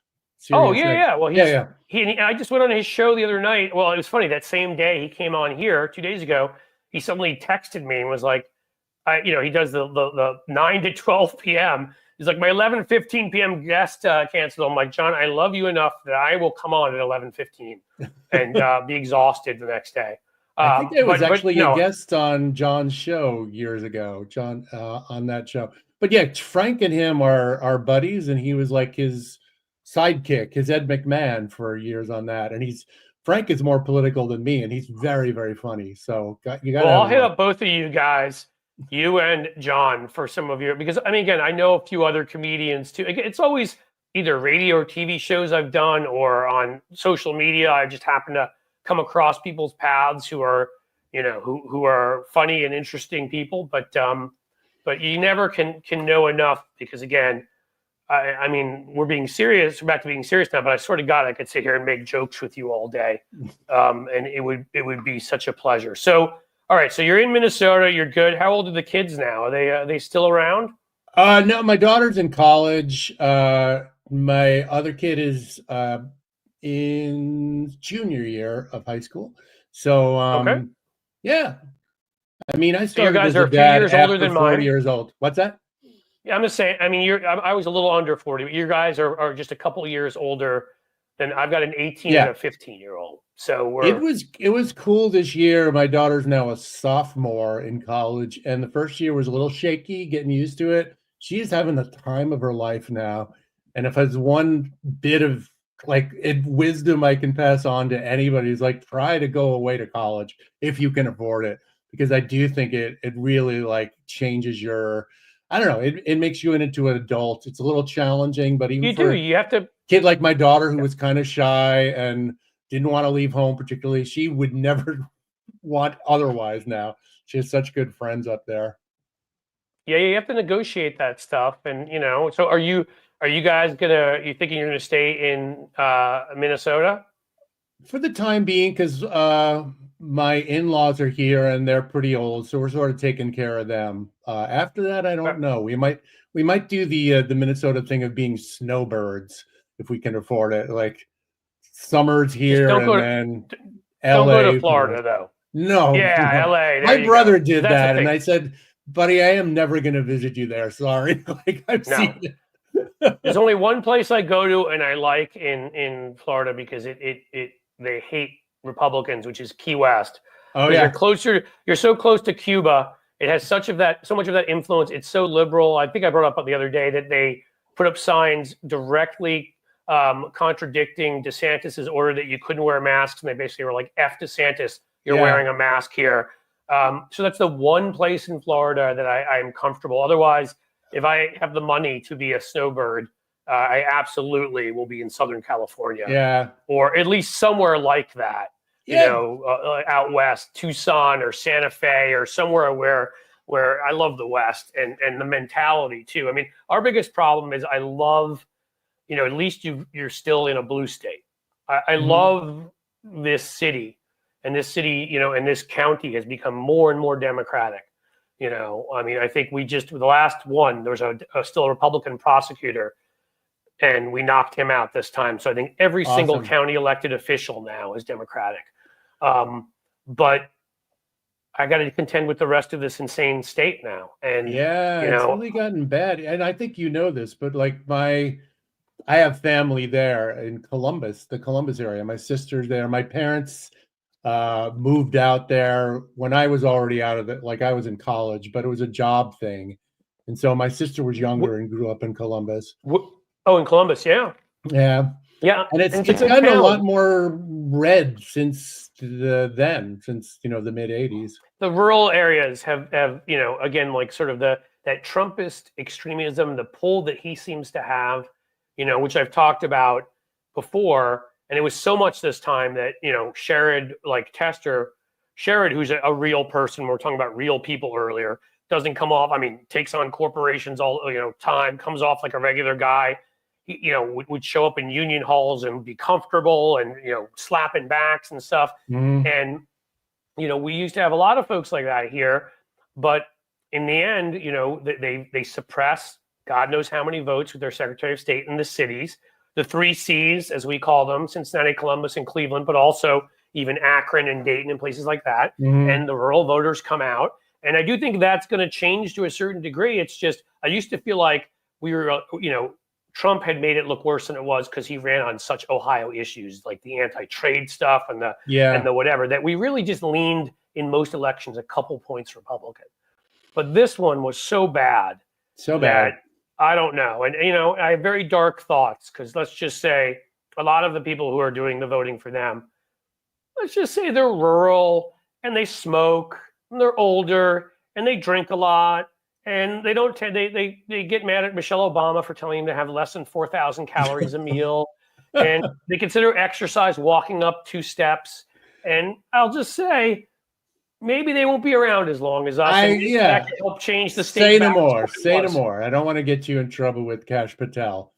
Oh, yeah. Well, I just went on his show the other night. Well, it was funny. That same day he came on here 2 days ago, he suddenly texted me and was like, he does the 9 to 12 p.m. He's like, my 11:15 p.m. guest canceled. I'm like, John, I love you enough that I will come on at 11:15 and be exhausted the next day. I think there was actually a guest on John's show years ago, John, on that show. But yeah, Frank and him are buddies, and he was like his sidekick, his Ed McMahon for years on that. And Frank is more political than me, and he's very, very funny. So you got. Well, I'll hit up both of you guys, you and John, for some of your, because I mean, again, I know a few other comedians too. It's always either radio or TV shows I've done, or on social media. I just happen to come across people's paths who are, who are funny and interesting people. But you never can know enough, because again, I mean, we're being serious. We're back to being serious now, but I swear to God, I could sit here and make jokes with you all day, and it would be such a pleasure. So, all right, so you're in Minnesota. You're good. How old are the kids now? Are they still around? No, my daughter's in college. My other kid is in junior year of high school. So, okay. Yeah. I mean, I started you guys as are a a few dad years older after than 40 mine. years old. What's that? Yeah, I'm just saying. I mean, I was a little under 40. But you guys are just a couple of years older than I've got an 18 and a 15-year-old. So it was cool this year. My daughter's now a sophomore in college, and the first year was a little shaky, getting used to it. She's having the time of her life now. And if there's one bit of wisdom I can pass on to anybody, is like, try to go away to college if you can afford it, because I do think it really changes your, I don't know, it makes you into an adult. It's a little challenging, but even you have to. Kid like my daughter, who was kind of shy and didn't want to leave home particularly, she would never want otherwise. Now she has such good friends up there. Yeah, you have to negotiate that stuff, and So are you guys you thinking you're gonna stay in Minnesota for the time being? Because my in-laws are here and they're pretty old, so we're sort of taking care of them. After that, I don't know. We might do the Minnesota thing of being snowbirds if we can afford it. Like summers here, then LA. Don't go to Florida though. No. Yeah, no. LA. My brother did that, and I said, buddy, I am never going to visit you there. Sorry. I've seen it. There's only one place I go to and I like in Florida, because they hate Republicans, which is Key West. Oh You're yeah. closer. You're so close to Cuba. It has so much of that influence. It's so liberal. I think I brought up the other day that they put up signs directly contradicting DeSantis's order that you couldn't wear masks, and they basically were like, "F DeSantis, you're wearing a mask here." So that's the one place in Florida that I am comfortable. Otherwise, if I have the money to be a snowbird, I absolutely will be in Southern California. Yeah. Or at least somewhere like that. Yeah. You know, out west, Tucson or Santa Fe or somewhere where I love the West and the mentality too. I mean, our biggest problem is I love, you know, at least you're still in a blue state. I love this city, and this city, you know, and this county has become more and more Democratic. You know, I mean, I think the last one, there was still a Republican prosecutor, and we knocked him out this time. So I think every single county elected official now is Democratic. But I got to contend with the rest of this insane state now. And yeah, you know, it's really gotten bad. And I think you know this, but like I have family there in Columbus, the Columbus area. My sister's there. My parents moved out there when I was already out of it. Like I was in college, but it was a job thing. And so my sister was younger and grew up in Columbus. Oh, in Columbus, yeah. Yeah. Yeah. And it's gotten a lot more red since since, you know, the mid 80s. The rural areas have, you know, again, like sort of that Trumpist extremism, the pull that he seems to have, you know, which I've talked about before. And it was so much this time that, you know, Sherrod, who's a real person, we were talking about real people earlier, doesn't come off, I mean, takes on corporations all, you know, time, comes off like a regular guy. He, you know, would show up in union halls and be comfortable and, you know, slapping backs and stuff. And, you know, we used to have a lot of folks like that here, but in the end, you know, they suppress God knows how many votes with their Secretary of State in the cities, the 3 Cs, as we call them, Cincinnati, Columbus, and Cleveland, but also even Akron and Dayton and places like that. And the rural voters come out. And I do think that's going to change to a certain degree. It's just, I used to feel like we were, you know, Trump had made it look worse than it was because he ran on such Ohio issues like the anti-trade stuff and the whatever, that we really just leaned in most elections a couple points Republican. But this one was so bad. That I don't know. And, you know, I have very dark thoughts because let's just say a lot of the people who are doing the voting for them, let's just say they're rural and they smoke and they're older and they drink a lot. And they don't. They get mad at Michelle Obama for telling them to have less than 4,000 calories a meal, and they consider exercise walking up 2 steps. And I'll just say, maybe they won't be around as long as us. That can help change the state. Say no more. Say no more. I don't want to get you in trouble with Kash Patel.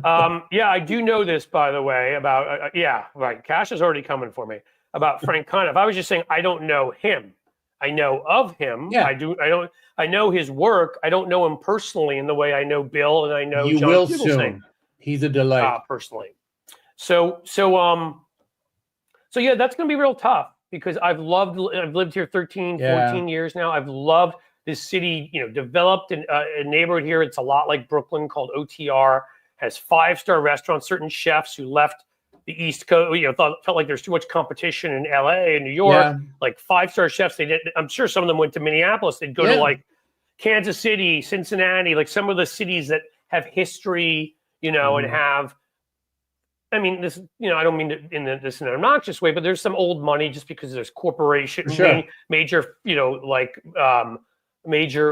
Yeah, I do know this, by the way. About right. Kash is already coming for me about Frank Conniff. I was just saying I don't know him. I know of him. Yeah. I know his work. I don't know him personally in the way I know Bill and I know you John will Fugelsang, soon. He's a delight personally. So yeah, that's going to be real tough because I've lived here 13, 14 years now. I've loved this city, you know, developed a neighborhood here. It's a lot like Brooklyn called OTR, has 5-star restaurants, certain chefs who left the East Coast, you know, felt like there's too much competition in LA and New York, like 5-star chefs. I'm sure some of them went to Minneapolis. They'd go to like Kansas City, Cincinnati, like some of the cities that have history, you know, and have, I mean, this, you know, I don't mean to, in an obnoxious way, but there's some old money just because there's corporation, major, you know, like major,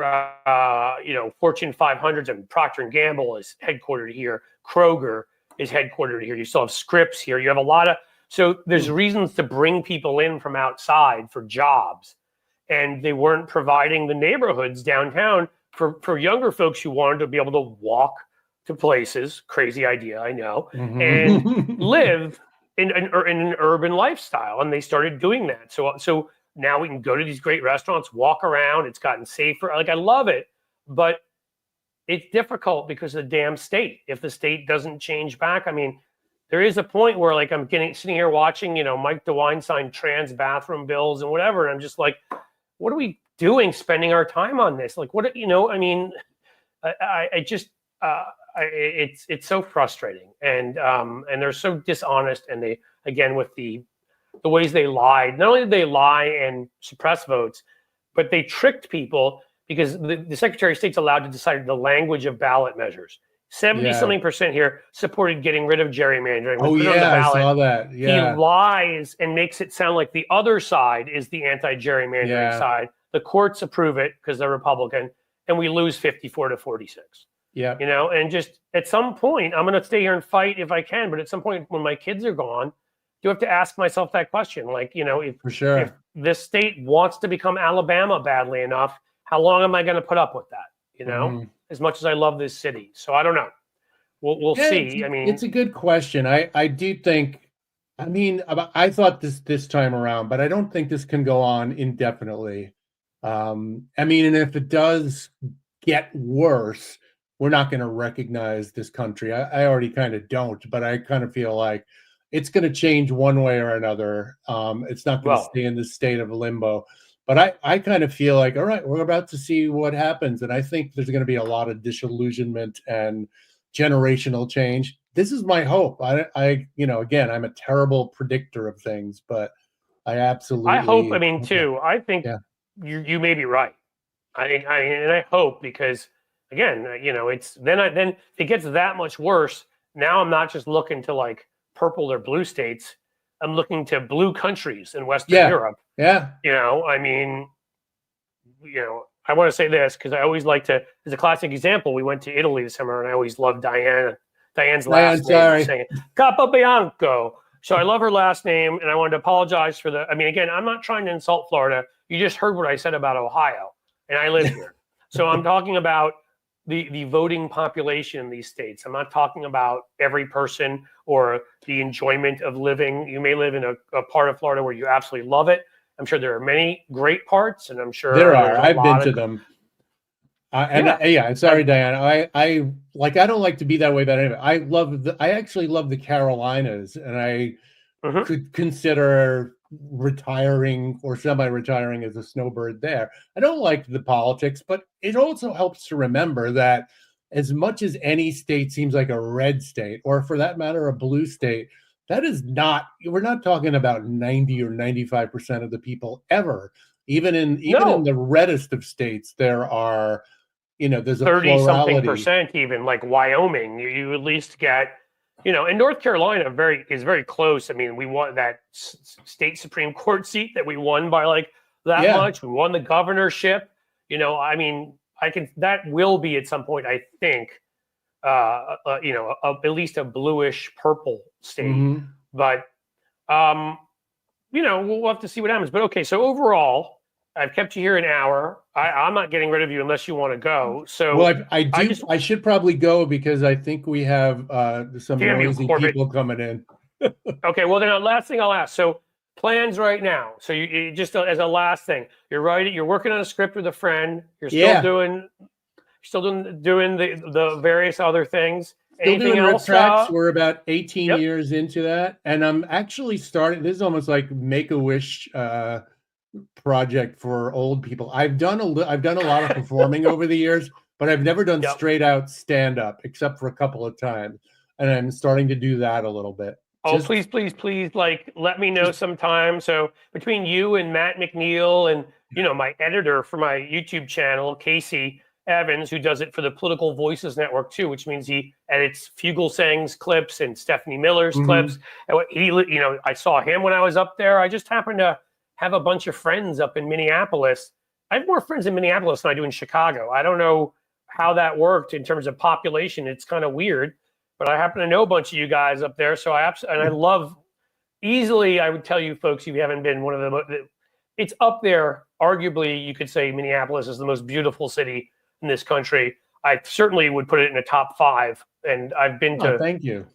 you know, Fortune 500s, and Procter and Gamble is headquartered here. Kroger is headquartered here. You still have Scripps here. You have a lot of, so there's reasons to bring people in from outside for jobs. And they weren't providing the neighborhoods downtown for younger folks who wanted to be able to walk to places, crazy idea, I know, and live in an urban lifestyle. And they started doing that. So now we can go to these great restaurants, walk around. It's gotten safer. Like, I love it. But it's difficult because of the damn state. If the state doesn't change back, I mean, there is a point where, like, I'm sitting here watching, you know, Mike DeWine sign trans bathroom bills and whatever, and I'm just like, what are we doing spending our time on this? Like, what, you know, I mean, I it's so frustrating, and they're so dishonest, and they, again, with the ways they lied. Not only did they lie and suppress votes, but they tricked people, because the Secretary of State's allowed to decide the language of ballot measures. 70-something% here supported getting rid of gerrymandering. Oh, Put it on the yeah, I ballot. saw that. Yeah. He lies and makes it sound like the other side is the anti-gerrymandering side. The courts approve it because they're Republican, and we lose 54-46. Yeah. You know, and just at some point, I'm going to stay here and fight if I can. But at some point, when my kids are gone, you have to ask myself that question. Like, you know, For sure. if this state wants to become Alabama badly enough, how long am I going to put up with that? You know, as much as I love this city. So I don't know. We'll see. I mean, it's a good question. I do think, I mean, I thought this time around, but I don't think this can go on indefinitely. I mean, and if it does get worse, we're not going to recognize this country. I already kind of don't, but I kind of feel like it's going to change one way or another. It's not going to stay in this state of limbo. But I kind of feel like, all right, we're about to see what happens. And I think there's going to be a lot of disillusionment and generational change. This is my hope. I you know, again, I'm a terrible predictor of things, but I absolutely. I hope. I mean, too. I think you may be right. And I hope, because again, you know, it's then if it gets that much worse. Now I'm not just looking to like purple or blue states. I'm looking to blue countries in Western Europe. Yeah. You know, I mean, you know, I want to say this because I always like to, as a classic example, we went to Italy this summer, and I always loved Diane's last name, saying Capobianco. So I love her last name, and I wanted to apologize for I mean, again, I'm not trying to insult Florida. You just heard what I said about Ohio, and I live here. So I'm talking about the voting population in these states. I'm not talking about every person or the enjoyment of living. You may live in a part of Florida where you absolutely love it. I'm sure there are many great parts, and I'm sure there are. I've been to them. Sorry, Diane. I don't like to be that way, but anyway, I actually love the Carolinas, and I could consider retiring or semi-retiring as a snowbird there. I don't like the politics, but it also helps to remember that as much as any state seems like a red state, or for that matter, a blue state, that is not, we're not talking about 90 or 95% of the people ever. Even in the reddest of states, there are, you know, there's a 30-something% even, like Wyoming, you at least get, you know, and North Carolina is very close. I mean, we won that state Supreme Court seat that we won by like that much. We won the governorship. You know, I mean, that will be at some point, I think, you know, at least a bluish purple state. But, you know, we'll have to see what happens. But okay, so overall, I've kept you here an hour. I'm not getting rid of you unless you want to go. So, well, I should probably go because I think we have some noisy people coming in. Okay, well then, last thing I'll ask. So, plans right now. So, you just as a last thing, you're working on a script with a friend. You're still doing the various other things. Anything else? Tracks. We're about 18 years into that, and I'm actually starting. This is almost like Make-A-Wish project for old people. I've done a lot of performing over the years, but I've never done straight out stand up except for a couple of times, and I'm starting to do that a little bit. Oh, please, like, let me know sometime. So between you and Matt McNeil and, you know, my editor for my YouTube channel, Casey Evans, who does it for the Political Voices Network too, which means he edits Fugelsang's clips and Stephanie Miller's clips. And you know, I saw him when I was up there. I just happened to have a bunch of friends up in Minneapolis. I have more friends in Minneapolis than I do in Chicago. I don't know how that worked in terms of population. It's kind of weird, but I happen to know a bunch of you guys up there. So I love, easily, I would tell you folks, if you haven't been, one of it's up there. Arguably, you could say Minneapolis is the most beautiful city in this country. I certainly would put it in the top 5. And I've been to. Thank you.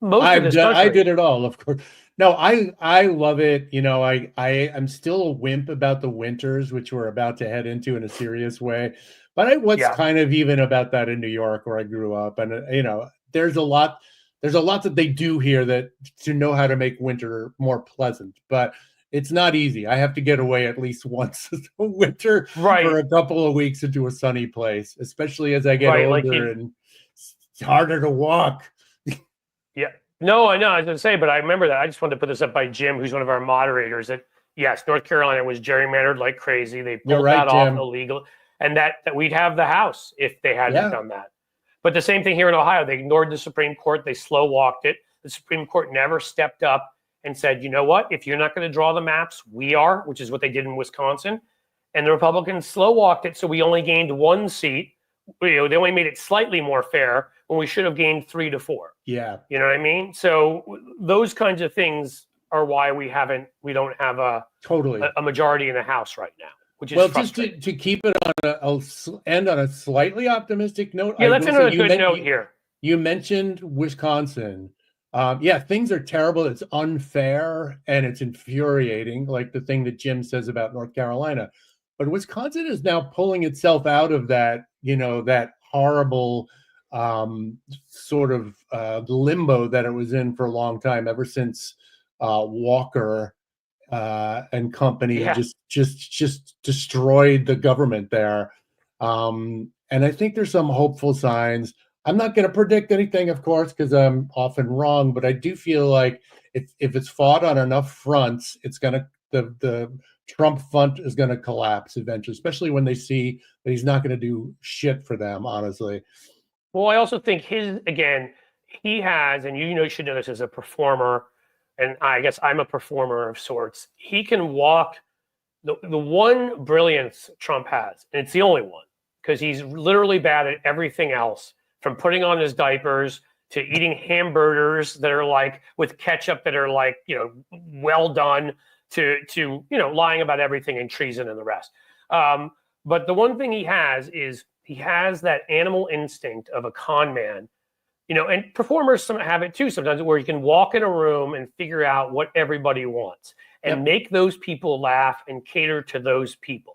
I did it all, of course. No, I love it. You know, I'm still a wimp about the winters, which we're about to head into in a serious way. But what's kind of even about that in New York, where I grew up, and you know, there's a lot that they do here that to know how to make winter more pleasant. But it's not easy. I have to get away at least once a winter for a couple of weeks into a sunny place, especially as I get older and It's harder to walk. Yeah. No, I know. I was going to say, but I remember that. I just wanted to put this up by Jim, who's one of our moderators. That yes, North Carolina was gerrymandered like crazy. They You're pulled right, that off Jim. illegal, and that we'd have the House if they hadn't Yeah. done that. But the same thing here in Ohio. They ignored the Supreme Court. They slow walked it. The Supreme Court never stepped up and said, you know what? If you're not going to draw the maps, we are, which is what they did in Wisconsin. And the Republicans slow walked it, so we only gained 1 seat. They only made it slightly more fair when we should have gained 3 to 4. Yeah. You know what I mean? So those kinds of things are why we don't have Totally. a majority in the House right now, which is Well, frustrating. just to keep it on end on a slightly optimistic note. Yeah, I let's will end on say a good note here. You mentioned Wisconsin. Yeah, things are terrible. It's unfair and it's infuriating, like the thing that Jim says about North Carolina. But Wisconsin is now pulling itself out of that, that horrible sort of limbo that it was in for a long time, ever since Walker and company just destroyed the government there. And I think there's some hopeful signs. I'm not going to predict anything, of course, because I'm often wrong, but I do feel like if it's fought on enough fronts, it's going to the Trump front is going to collapse eventually, especially when they see that he's not going to do shit for them, honestly. Well, I also think he has, and you should know this as a performer, and I guess I'm a performer of sorts. He can walk the one brilliance Trump has, and it's the only one, because he's literally bad at everything else, from putting on his diapers to eating hamburgers that are like with ketchup that are like, well done, to lying about everything and treason and the rest. But the one thing he has is he has that animal instinct of a con man, and performers have it too sometimes, where you can walk in a room and figure out what everybody wants and make those people laugh and cater to those people.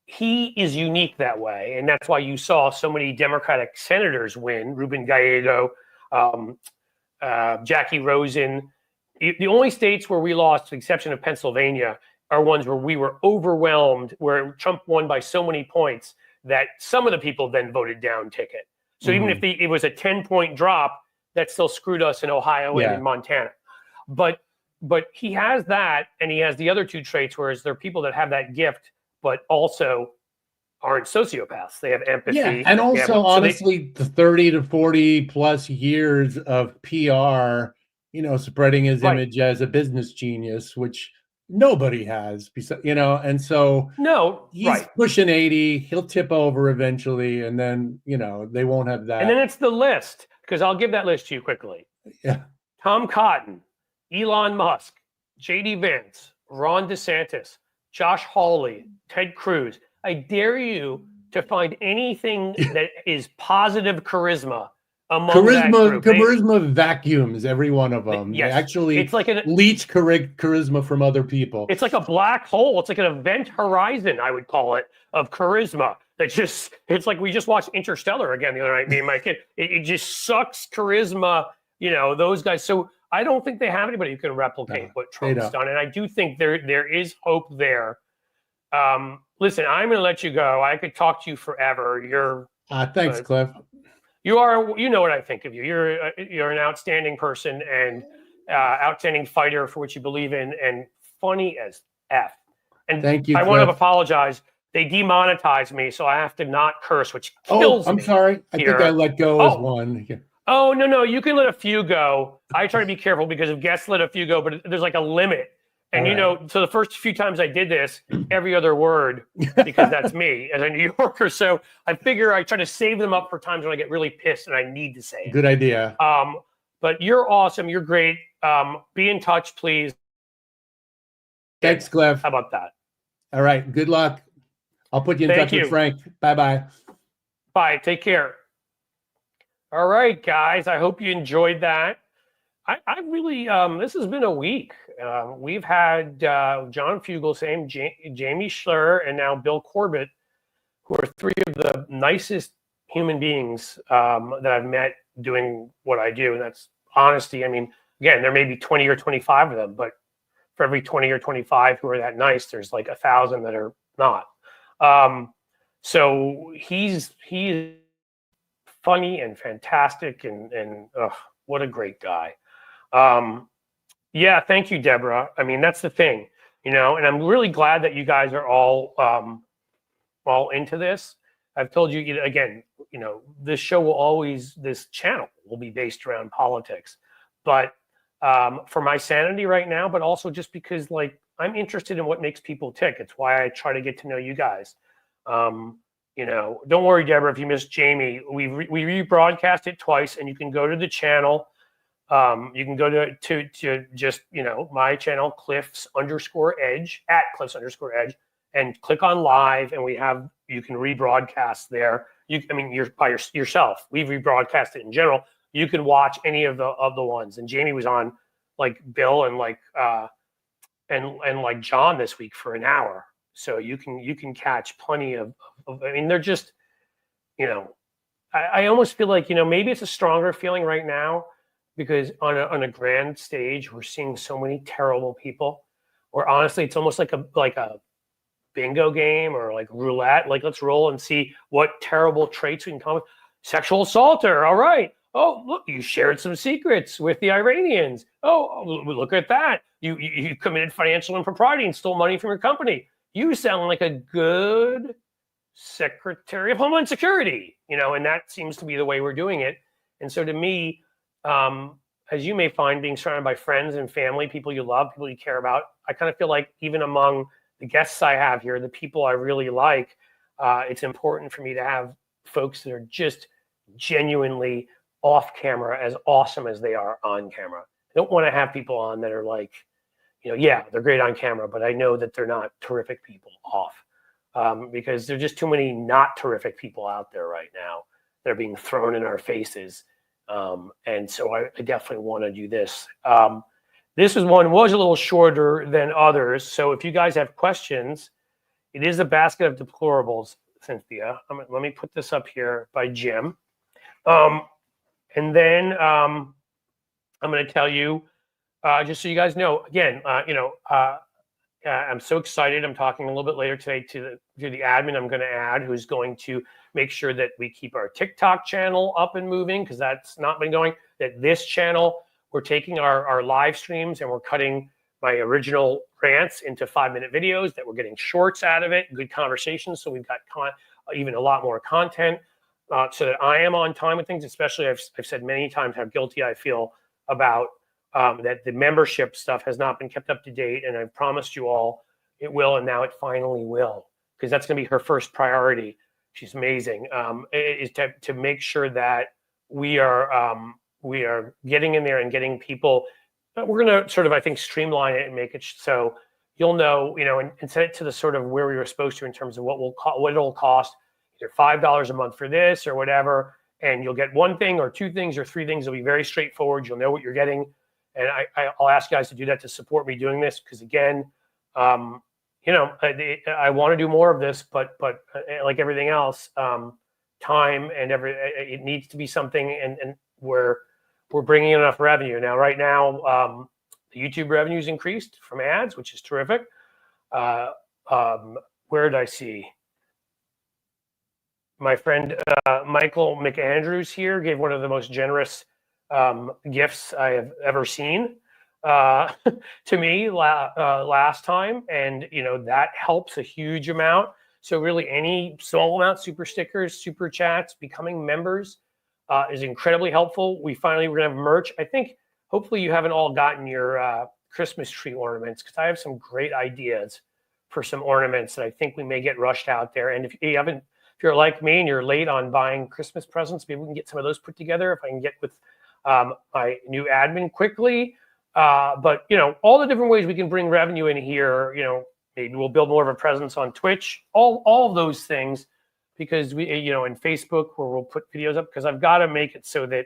He is unique that way, and that's why you saw so many Democratic senators win. Ruben Gallego, Jackie Rosen. The only states where we lost, with the exception of Pennsylvania, are ones where we were overwhelmed, where Trump won by so many points that some of the people then voted down ticket. So even if it was a 10-point drop, that still screwed us in Ohio and in Montana. But he has that, and he has the other two traits, whereas there are people that have that gift, but also aren't sociopaths. They have empathy. Yeah, and also, honestly, the 30 to 40 plus years of PR, spreading his image as a business genius, which nobody has, and so he's pushing 80. He'll tip over eventually, and then they won't have that. And then it's the list, because I'll give that list to you quickly. Yeah, Tom Cotton, Elon Musk, J.D. Vance, Ron DeSantis, Josh Hawley, Ted Cruz. I dare you to find anything that is positive charisma among that group. Charisma vacuums every one of them. Yes. They actually, it's like leech charisma from other people. It's like a black hole. It's like an event horizon, I would call it, of charisma. It's like we just watched Interstellar again the other night, me and my kid. It just sucks charisma, those guys. So I don't think they have anybody who can replicate what Trump's done. And I do think there is hope there. Listen, I'm going to let you go. I could talk to you forever. Thanks, Cliff. You are, what I think of you. You're an outstanding person and outstanding fighter for what you believe in, and funny as F. And thank you. I want to apologize. They demonetized me, so I have to not curse, which kills me. I'm sorry. I think I let go as one. Oh, no. You can let a few go. I try to be careful because if guests let a few go, but there's like a limit. And, so the first few times I did this, every other word, because that's me as a New Yorker. So I figure I try to save them up for times when I get really pissed and I need to say it. Good idea. But you're awesome. You're great. Be in touch, please. Thanks, Cliff. How about that? All right. Good luck. I'll put you in touch with Frank. Bye-bye. Bye. Take care. All right, guys. I hope you enjoyed that. I really, this has been a week. We've had John Fugelsang, Jamie Schler, and now Bill Corbett, who are three of the nicest human beings that I've met doing what I do. And that's honesty. I mean, again, there may be 20 or 25 of them, but for every 20 or 25 who are that nice, there's like 1,000 that are not. So he is funny and fantastic, and what a great guy. Yeah, thank you, Deborah. I mean, that's the thing, and I'm really glad that you guys are all into this. I've told you again, this channel will be based around politics, but for my sanity right now, but also just because I'm interested in what makes people tick. It's why I try to get to know you guys. Don't worry, Deborah, if you missed Jamie, we rebroadcast it twice, and you can go to the channel. You can go to just my channel, Cliffs_Edge @Cliffs_Edge, and click on live, and you can rebroadcast there. You're by yourself. We've rebroadcast it in general. You can watch any of the ones. And Jamie was on Bill and John this week for an hour, so you can catch plenty of. They're just, I almost feel like maybe it's a stronger feeling right now because on a grand stage we're seeing so many terrible people. Or honestly, it's almost like a bingo game or roulette. Let's roll and see what terrible traits we can come with. Sexual assaulter. All right. Oh, look, you shared some secrets with the Iranians. Oh, look at that. You committed financial impropriety and stole money from your company. You sound like a good Secretary of Homeland Security, and that seems to be the way we're doing it. And so to me, as you may find, being surrounded by friends and family, people you love, people you care about, I kind of feel like even among the guests I have here, the people I really like, it's important for me to have folks that are just genuinely off camera as awesome as they are on camera. I don't want to have people on that are they're great on camera, but I know that they're not terrific people off, because there's just too many not terrific people out there right now. They're being thrown in our faces. And so I definitely want to do this. This was a little shorter than others. So if you guys have questions, it is a basket of deplorables, Cynthia. Let me put this up here by Jim. And then I'm going to tell you, just so you guys know, again, I'm so excited. I'm talking a little bit later today to the admin I'm going to add, who's going to make sure that we keep our TikTok channel up and moving, because that's not been going. That this channel, we're taking our live streams and we're cutting my original rants into 5-minute videos, that we're getting shorts out of it, good conversations. So we've got even a lot more content. So that I am on time with things, especially I've said many times how guilty I feel about that the membership stuff has not been kept up to date. And I've promised you all it will, and now it finally will, because that's going to be her first priority. She's amazing. Is to make sure that we are getting in there and getting people. We're going to sort of, I think, streamline it and make it so you'll know, and set it to the sort of where we were supposed to in terms of what it'll cost. Either $5 a month for this or whatever, and you'll get one thing or two things or three things. It'll be very straightforward. You'll know what you're getting, and I'll ask you guys to do that to support me doing this, because again, I want to do more of this, but like everything else, time and it needs to be something, and where we're bringing in enough revenue. Now, right now, the YouTube revenue's increased from ads, which is terrific. Where did I see? My friend Michael McAndrews here gave one of the most generous gifts I have ever seen to me last time, and that helps a huge amount. So really, any small amount, super stickers, super chats, becoming members is incredibly helpful. We're gonna have merch. I think hopefully you haven't all gotten your Christmas tree ornaments, because I have some great ideas for some ornaments that I think we may get rushed out there. And if you're like me and you're late on buying Christmas presents, maybe we can get some of those put together if I can get with my new admin quickly. But all the different ways we can bring revenue in here. Maybe we'll build more of a presence on Twitch. All of those things, because we, in Facebook, where we'll put videos up, because I've got to make it so that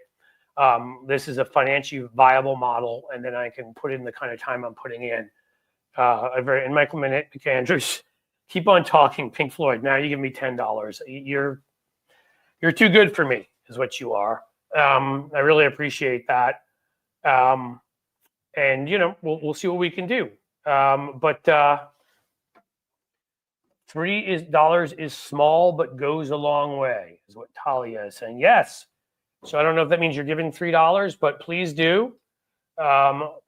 this is a financially viable model, and then I can put in the kind of time I'm putting in. And Michael McAndrews, keep on talking, Pink Floyd. Now you give me $10. You're too good for me, is what you are. I really appreciate that. And we'll see what we can do. But $3 is small, but goes a long way, is what Talia is saying. Yes. So I don't know if that means you're giving $3, but please do,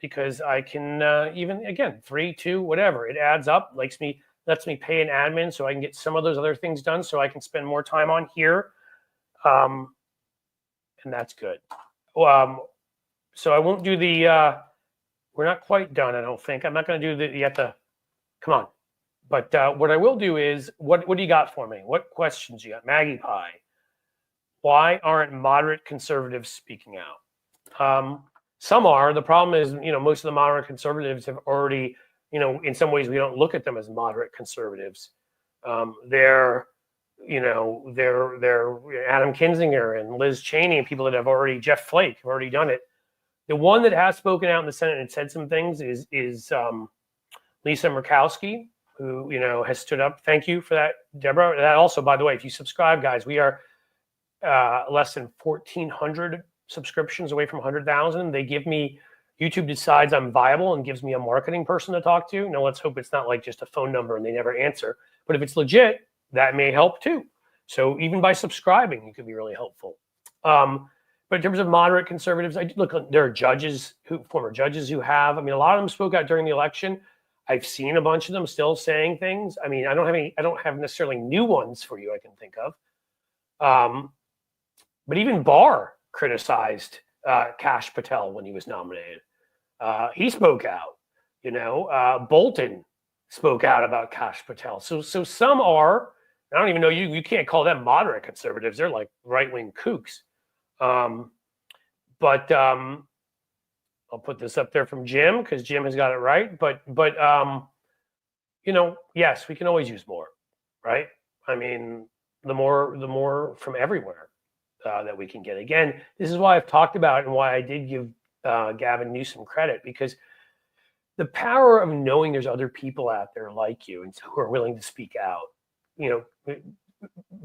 because I can even, again, 3, 2, whatever. It adds up, lets me pay an admin so I can get some of those other things done so I can spend more time on here. And that's good. So I won't do the, we're not quite done, I don't think. I'm not going to do come on. But what I will do is, what do you got for me? What questions you got? Maggie Pie. Why aren't moderate conservatives speaking out? Some are. The problem is, most of the moderate conservatives have already, in some ways we don't look at them as moderate conservatives. They're Adam Kinzinger and Liz Cheney and people that have already, Jeff Flake, have already done it. The one that has spoken out in the Senate and said some things is Lisa Murkowski, who has stood up. Thank you for that, Deborah. That also, by the way, if you subscribe, guys, we are less than 1,400 subscriptions away from 100,000. They give me, YouTube decides I'm viable and gives me a marketing person to talk to. Now, let's hope it's not like just a phone number and they never answer. But if it's legit, that may help too. So even by subscribing, you could be really helpful. But in terms of moderate conservatives, there are former judges who have. A lot of them spoke out during the election. I've seen a bunch of them still saying things. I don't have necessarily new ones for you I can think of. But even Barr criticized Kash Patel when he was nominated. He spoke out. Bolton spoke out about Kash Patel. So some are. I don't even know you can't call them moderate conservatives. They're like right-wing kooks. But I'll put this up there from Jim because Jim has got it right. But yes, we can always use more, right? The more from everywhere that we can get. Again, this is why I've talked about and why I did give Gavin Newsom credit, because the power of knowing there's other people out there like you and who are willing to speak out.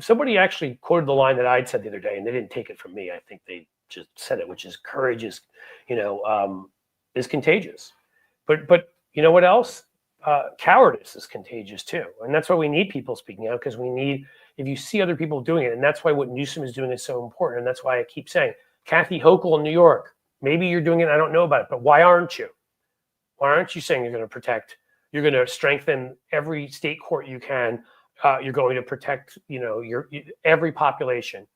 Somebody actually quoted the line that I'd said the other day, and they didn't take it from me. I think they just said it, which is courage is contagious. But you know what else? Cowardice is contagious too. And that's why we need people speaking out, because if you see other people doing it, and that's why what Newsom is doing is so important. And that's why I keep saying, Kathy Hochul in New York, maybe you're doing it, I don't know about it, but why aren't you? Why aren't you saying you're going to strengthen every state court you can? You're going to protect, every population,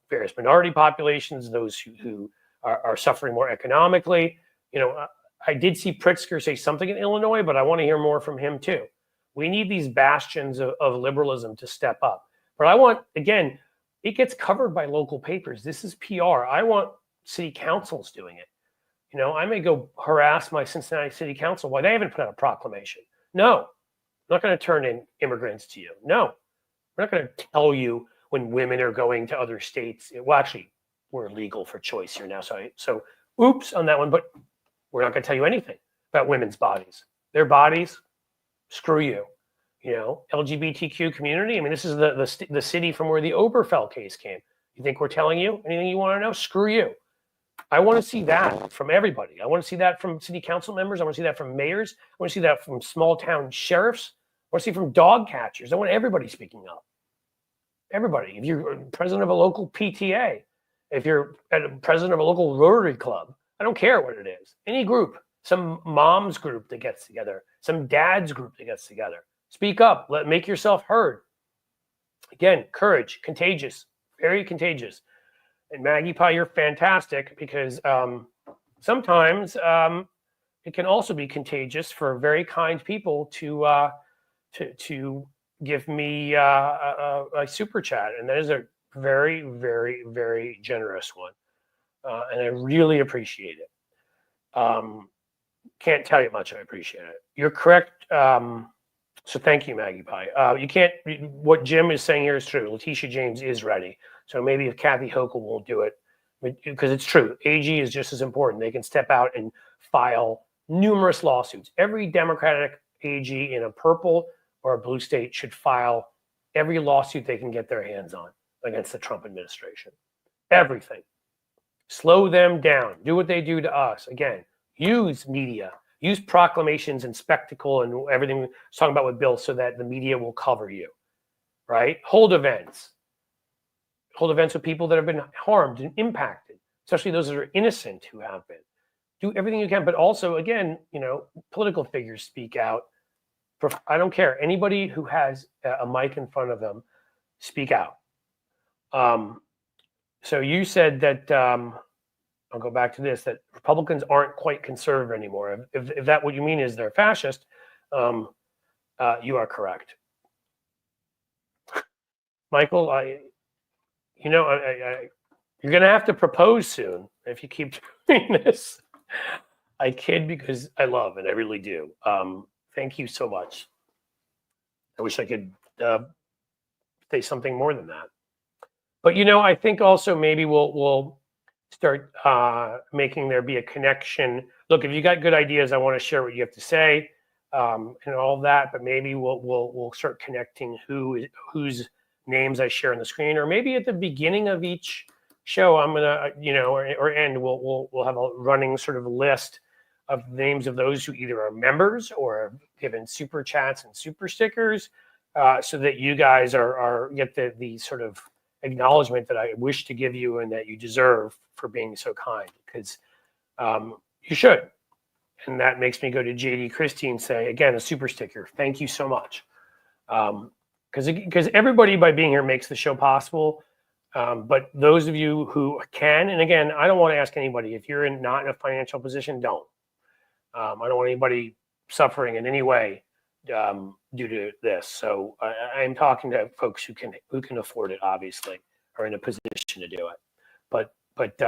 various minority populations, those who are suffering more economically. I did see Pritzker say something in Illinois, but I want to hear more from him too. We need these bastions of liberalism to step up. But it gets covered by local papers. This is PR. I want city councils doing it. I may go harass my Cincinnati City Council why they haven't put out a proclamation. No, I'm not going to turn in immigrants to you. No, we're not going to tell you when women are going to other states. Well, actually, we're legal for choice here now. So oops on that one, but we're not going to tell you anything about women's bodies. Their bodies, screw you. LGBTQ community. This is the city from where the Oberfell case came. You think we're telling you anything you want to know? Screw you. I want to see that from everybody. I want to see that from city council members. I want to see that from mayors. I want to see that from small town sheriffs. I want to see from dog catchers. I want everybody speaking up. Everybody. If you're president of a local PTA, if you're president of a local Rotary Club, I don't care what it is. Any group, some mom's group that gets together, some dad's group that gets together. Speak up. Make yourself heard. Again, courage, contagious, very contagious. And Maggie Pie, you're fantastic, because sometimes it can also be contagious for very kind people to give me a super chat, and that is a very, very, very generous one, and I really appreciate it. Can't tell you how much I appreciate it. You're correct. So thank you, Maggie Pie. You can't. What Jim is saying here is true. Letitia James is ready. So maybe if Kathy Hochul won't do it, because it's true, AG is just as important. They can step out and file numerous lawsuits. Every Democratic AG in a purple or a blue state should file every lawsuit they can get their hands on against the Trump administration. Everything. Slow them down. Do what they do to us. Again, use media. Use proclamations and spectacle and everything we're talking about with Bill so that the media will cover you, right? Hold events. Hold events with people that have been harmed and impacted, especially those that are innocent who have been. Do everything you can, but also, again, political figures speak out. I don't care. Anybody who has a mic in front of them, speak out. So you said that, I'll go back to this, that Republicans aren't quite conservative anymore. If that what you mean is they're fascist, you are correct. Michael, you're going to have to propose soon if you keep doing this. I kid because I love and I really do. Thank you so much. I wish I could say something more than that. But I think also maybe we'll start making there be a connection. Look, if you got good ideas, I want to share what you have to say and all of that. But maybe we'll start connecting whose names I share on the screen, or maybe at the beginning of each show, I'm gonna or end. We'll have a running sort of list of names of those who either are members or have given super chats and super stickers, so that you guys get the sort of acknowledgement that I wish to give you and that you deserve for being so kind, because you should. And that makes me go to JD Christine, say again, a super sticker. Thank you so much. Because everybody by being here makes the show possible. But those of you who can, and again, I don't want to ask anybody, if you're not in a financial position, don't. I don't want anybody suffering in any way due to this. So I'm talking to folks who can afford it, obviously, are in a position to do it. But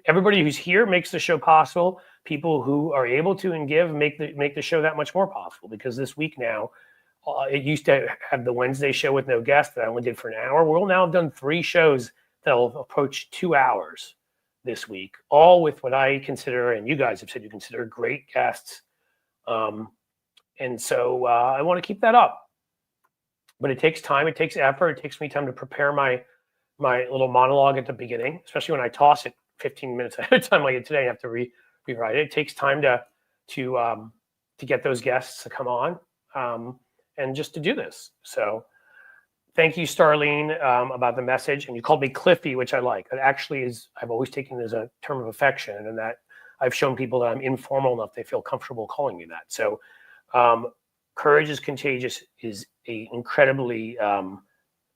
everybody who's here makes the show possible. People who are able to and give make the show that much more possible, because this week now, it used to have the Wednesday show with no guest that I only did for an hour. We'll now have done 3 shows that'll approach 2 hours this week, all with what I consider, and you guys have said you consider, great guests. And so I want to keep that up. But it takes time, it takes effort, it takes me time to prepare my little monologue at the beginning, especially when I toss it 15 minutes ahead of time like today. I have to rewrite it. It takes time to get those guests to come on. And just to do this. So thank you, Starlene, about the message. And you called me Cliffy, which I like. It actually is, I've always taken it as a term of affection, and that I've shown people that I'm informal enough they feel comfortable calling me that. So courage is contagious is a incredibly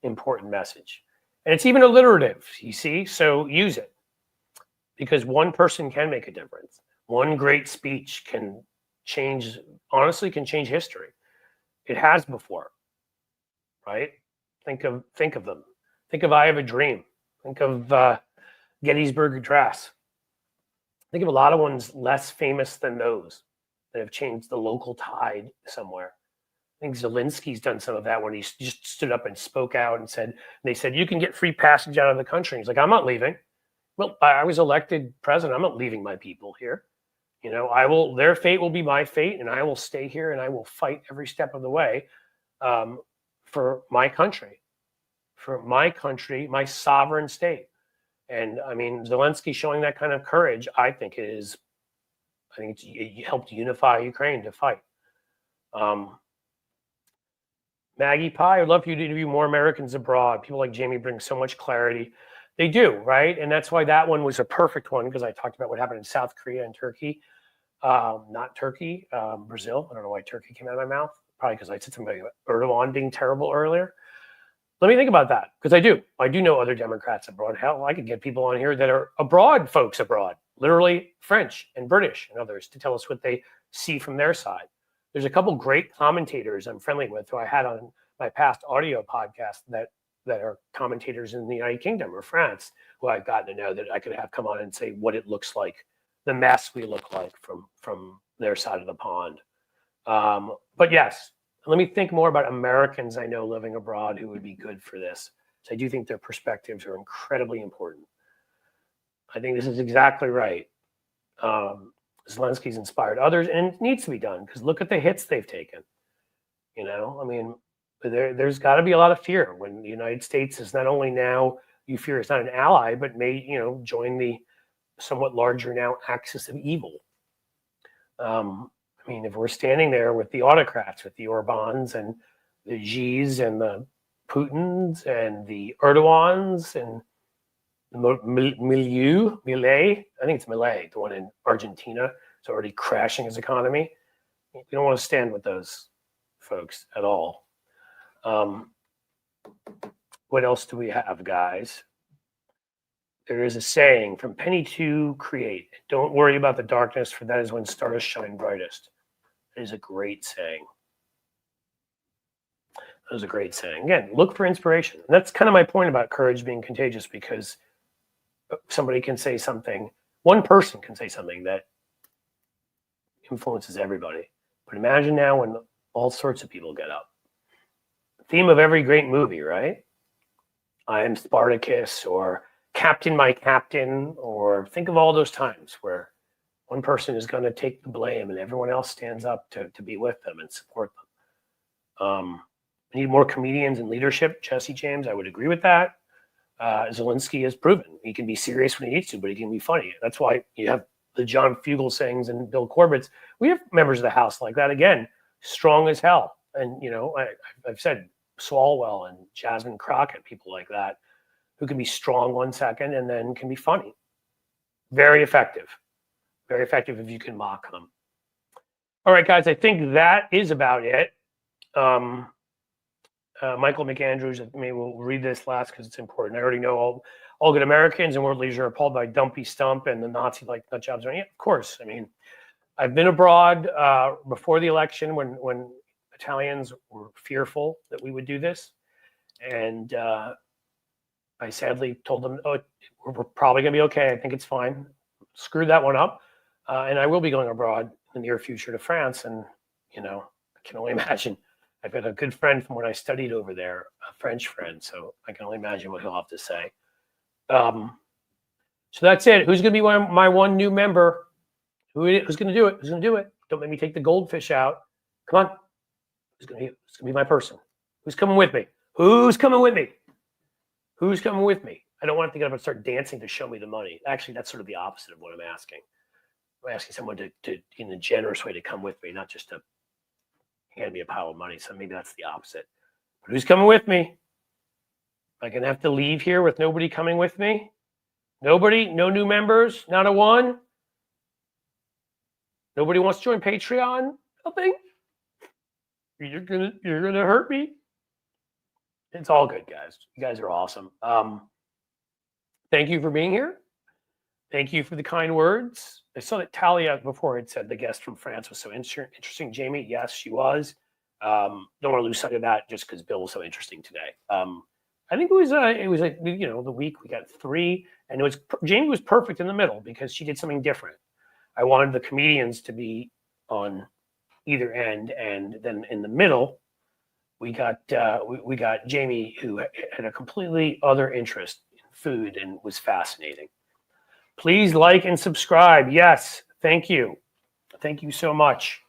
important message. And it's even alliterative, you see? So use it. Because one person can make a difference. One great speech can change history. It has before, right? Think of them. Think of I Have a Dream. Think of Gettysburg Address. Think of a lot of ones less famous than those that have changed the local tide somewhere. I think Zelensky's done some of that when he just stood up and spoke out and they said, you can get free passage out of the country. He's like, I'm not leaving. Well, I was elected president. I'm not leaving my people here. Their fate will be my fate, and I will stay here and I will fight every step of the way for my country, my sovereign state. And I mean, Zelensky showing that kind of courage, I think it helped unify Ukraine to fight. Maggie Pie, I'd love for you to interview more Americans abroad. People like Jamie bring so much clarity. They do, right? And that's why that one was a perfect one, because I talked about what happened in South Korea and Turkey. Not Turkey, Brazil. I don't know why Turkey came out of my mouth. Probably because I said something about Erdogan being terrible earlier. Let me think about that, because I do know other Democrats abroad. Hell, I could get people on here that are folks abroad, literally French and British and others, to tell us what they see from their side. There's a couple great commentators I'm friendly with who I had on my past audio podcast that are commentators in the United Kingdom or France, who I've gotten to know, that I could have come on and say what it looks like, the mess we look like from their side of the pond. But yes, let me think more about Americans I know living abroad who would be good for this. So I do think their perspectives are incredibly important. I think this is exactly right. Zelensky's inspired others, and it needs to be done, because look at the hits they've taken. I mean, there's got to be a lot of fear when the United States is not only now, you fear it's not an ally, but may join the somewhat larger now axis of evil. I mean, if we're standing there with the autocrats, with the Orbans and the Xis and the Putins and the Erdogans and the Milei, I think it's Milei, the one in Argentina, is already crashing his economy. We don't want to stand with those folks at all. What else do we have, guys? There is a saying, from penny to create. Don't worry about the darkness, for that is when stars shine brightest. It is a great saying. That was a great saying. Again, look for inspiration. And that's kind of my point about courage being contagious, because somebody can say something, one person can say something that influences everybody. But imagine now when all sorts of people get up. The theme of every great movie, right? I am Spartacus, or Captain my Captain, or think of all those times where one person is going to take the blame and everyone else stands up to be with them and support them. We need more comedians in leadership. Jesse James, I would agree with that. Zelensky has proven he can be serious when he needs to, but he can be funny. That's why you have the John Fugelsang's and Bill Corbett's. We have members of the House like that, again, strong as hell. And, you know, I've said Swalwell and Jasmine Crockett, people like that, who can be strong 1 second and then can be funny. Very effective. Very effective if you can mock them. All right, guys, I think that is about it. Michael McAndrews, maybe we'll read this last because it's important. I already know all good Americans and world leaders are appalled by Dumpy Stump and the Nazi-like nut jobs. Yeah, of course. I mean, I've been abroad before the election when Italians were fearful that we would do this. And I sadly told them, oh, we're probably going to be okay. I think it's fine. Screwed that one up. And I will be going abroad in the near future to France. And, you know, I can only imagine. I've got a good friend from when I studied over there, a French friend. So I can only imagine what he'll have to say. So that's it. Who's going to be my one new member? Who's going to do it? Who's going to do it? Don't make me take the goldfish out. Come on. Who's going to be my person? Who's coming with me? Who's coming with me? Who's coming with me? I don't want to get up and start dancing to show me the money. Actually, that's sort of the opposite of what I'm asking. I'm asking someone to in a generous way to come with me, not just to hand me a pile of money. So maybe that's the opposite. But who's coming with me? Am I going to have to leave here with nobody coming with me? Nobody? No new members? Not a one? Nobody wants to join Patreon? Nothing? You're gonna hurt me? It's all good, guys. You guys are awesome. Thank you for being here. Thank you for the kind words. I saw that Talia before had said the guest from France was so interesting. Jamie, yes, she was. Don't want to lose sight of that just because Bill was so interesting today. I think it was like, you know, the week we got 3, and Jamie was perfect in the middle because she did something different. I wanted the comedians to be on either end, and then in the middle, we got Jamie, who had a completely other interest in food and was fascinating. Please like and subscribe. Yes, thank you. Thank you so much.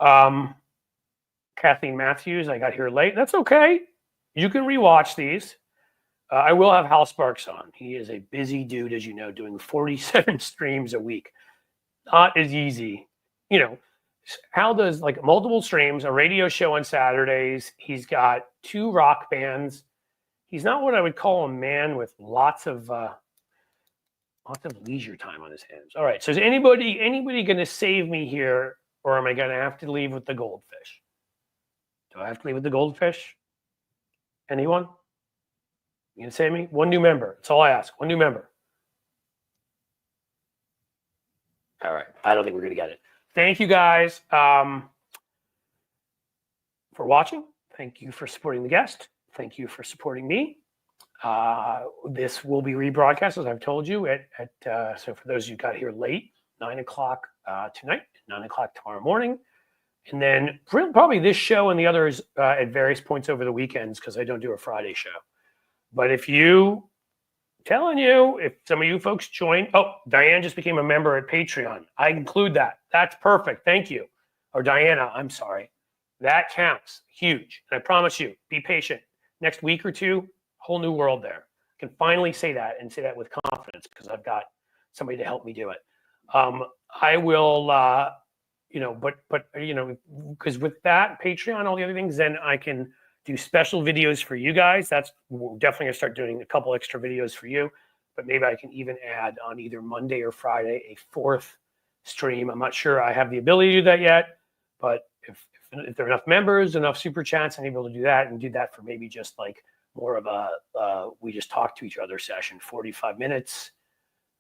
Kathleen Matthews, I got here late. That's okay. You can rewatch these. I will have Hal Sparks on. He is a busy dude, as you know, doing 47 streams a week. Not as easy. You know, Hal does like multiple streams, a radio show on Saturdays. He's got 2 rock bands. He's not what I would call a man with lots of leisure time on his hands. All right. So is anybody going to save me here, or am I going to have to leave with the goldfish? Do I have to leave with the goldfish? Anyone? You going to save me? One new member. That's all I ask. One new member. All right. I don't think we're going to get it. Thank you guys for watching. Thank you for supporting the guest. Thank you for supporting me. This will be rebroadcast, as I've told you, so for those who got here late, 9 o'clock tonight, 9 o'clock tomorrow morning. And then probably this show and the others at various points over the weekends, because I don't do a Friday show. But if some of you folks join, Diane just became a member at Patreon. I include that. That's perfect. Thank you. Or Diana, I'm sorry. That counts. Huge. And I promise you, be patient. Next week or 2, whole new world there. I can finally say that and say that with confidence because I've got somebody to help me do it. I will because with that Patreon, all the other things, then I can do special videos for you guys. We're definitely gonna start doing a couple extra videos for you, but maybe I can even add on either Monday or Friday a fourth stream. I'm not sure I have the ability to do that yet, but if there are enough members, enough super chats, I'm able to do that and do that for maybe just like more of a we just talk to each other session, 45 minutes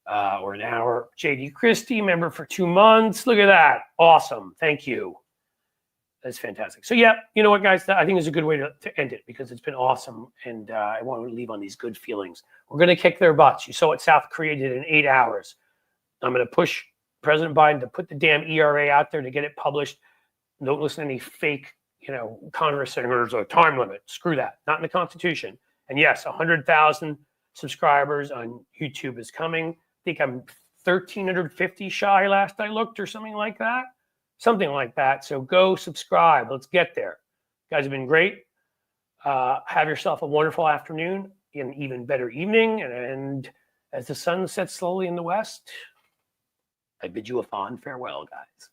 or an hour. JD Christie, member for 2 months. Look at that. Awesome. Thank you. That's fantastic. So yeah, you know what, guys? I think it's a good way to end it because it's been awesome, and I want to leave on these good feelings. We're going to kick their butts. You saw what South Korea did in 8 hours. I'm going to push President Biden to put the damn ERA out there to get it published. Don't listen to any fake, Congress saying there's a time limit. Screw that. Not in the Constitution. And yes, 100,000 subscribers on YouTube is coming. I think I'm 1,350 shy last I looked, or something like that. Something like that. So go subscribe. Let's get there. You guys have been great. Have yourself a wonderful afternoon, an even better evening. And as the sun sets slowly in the west, I bid you a fond farewell, guys.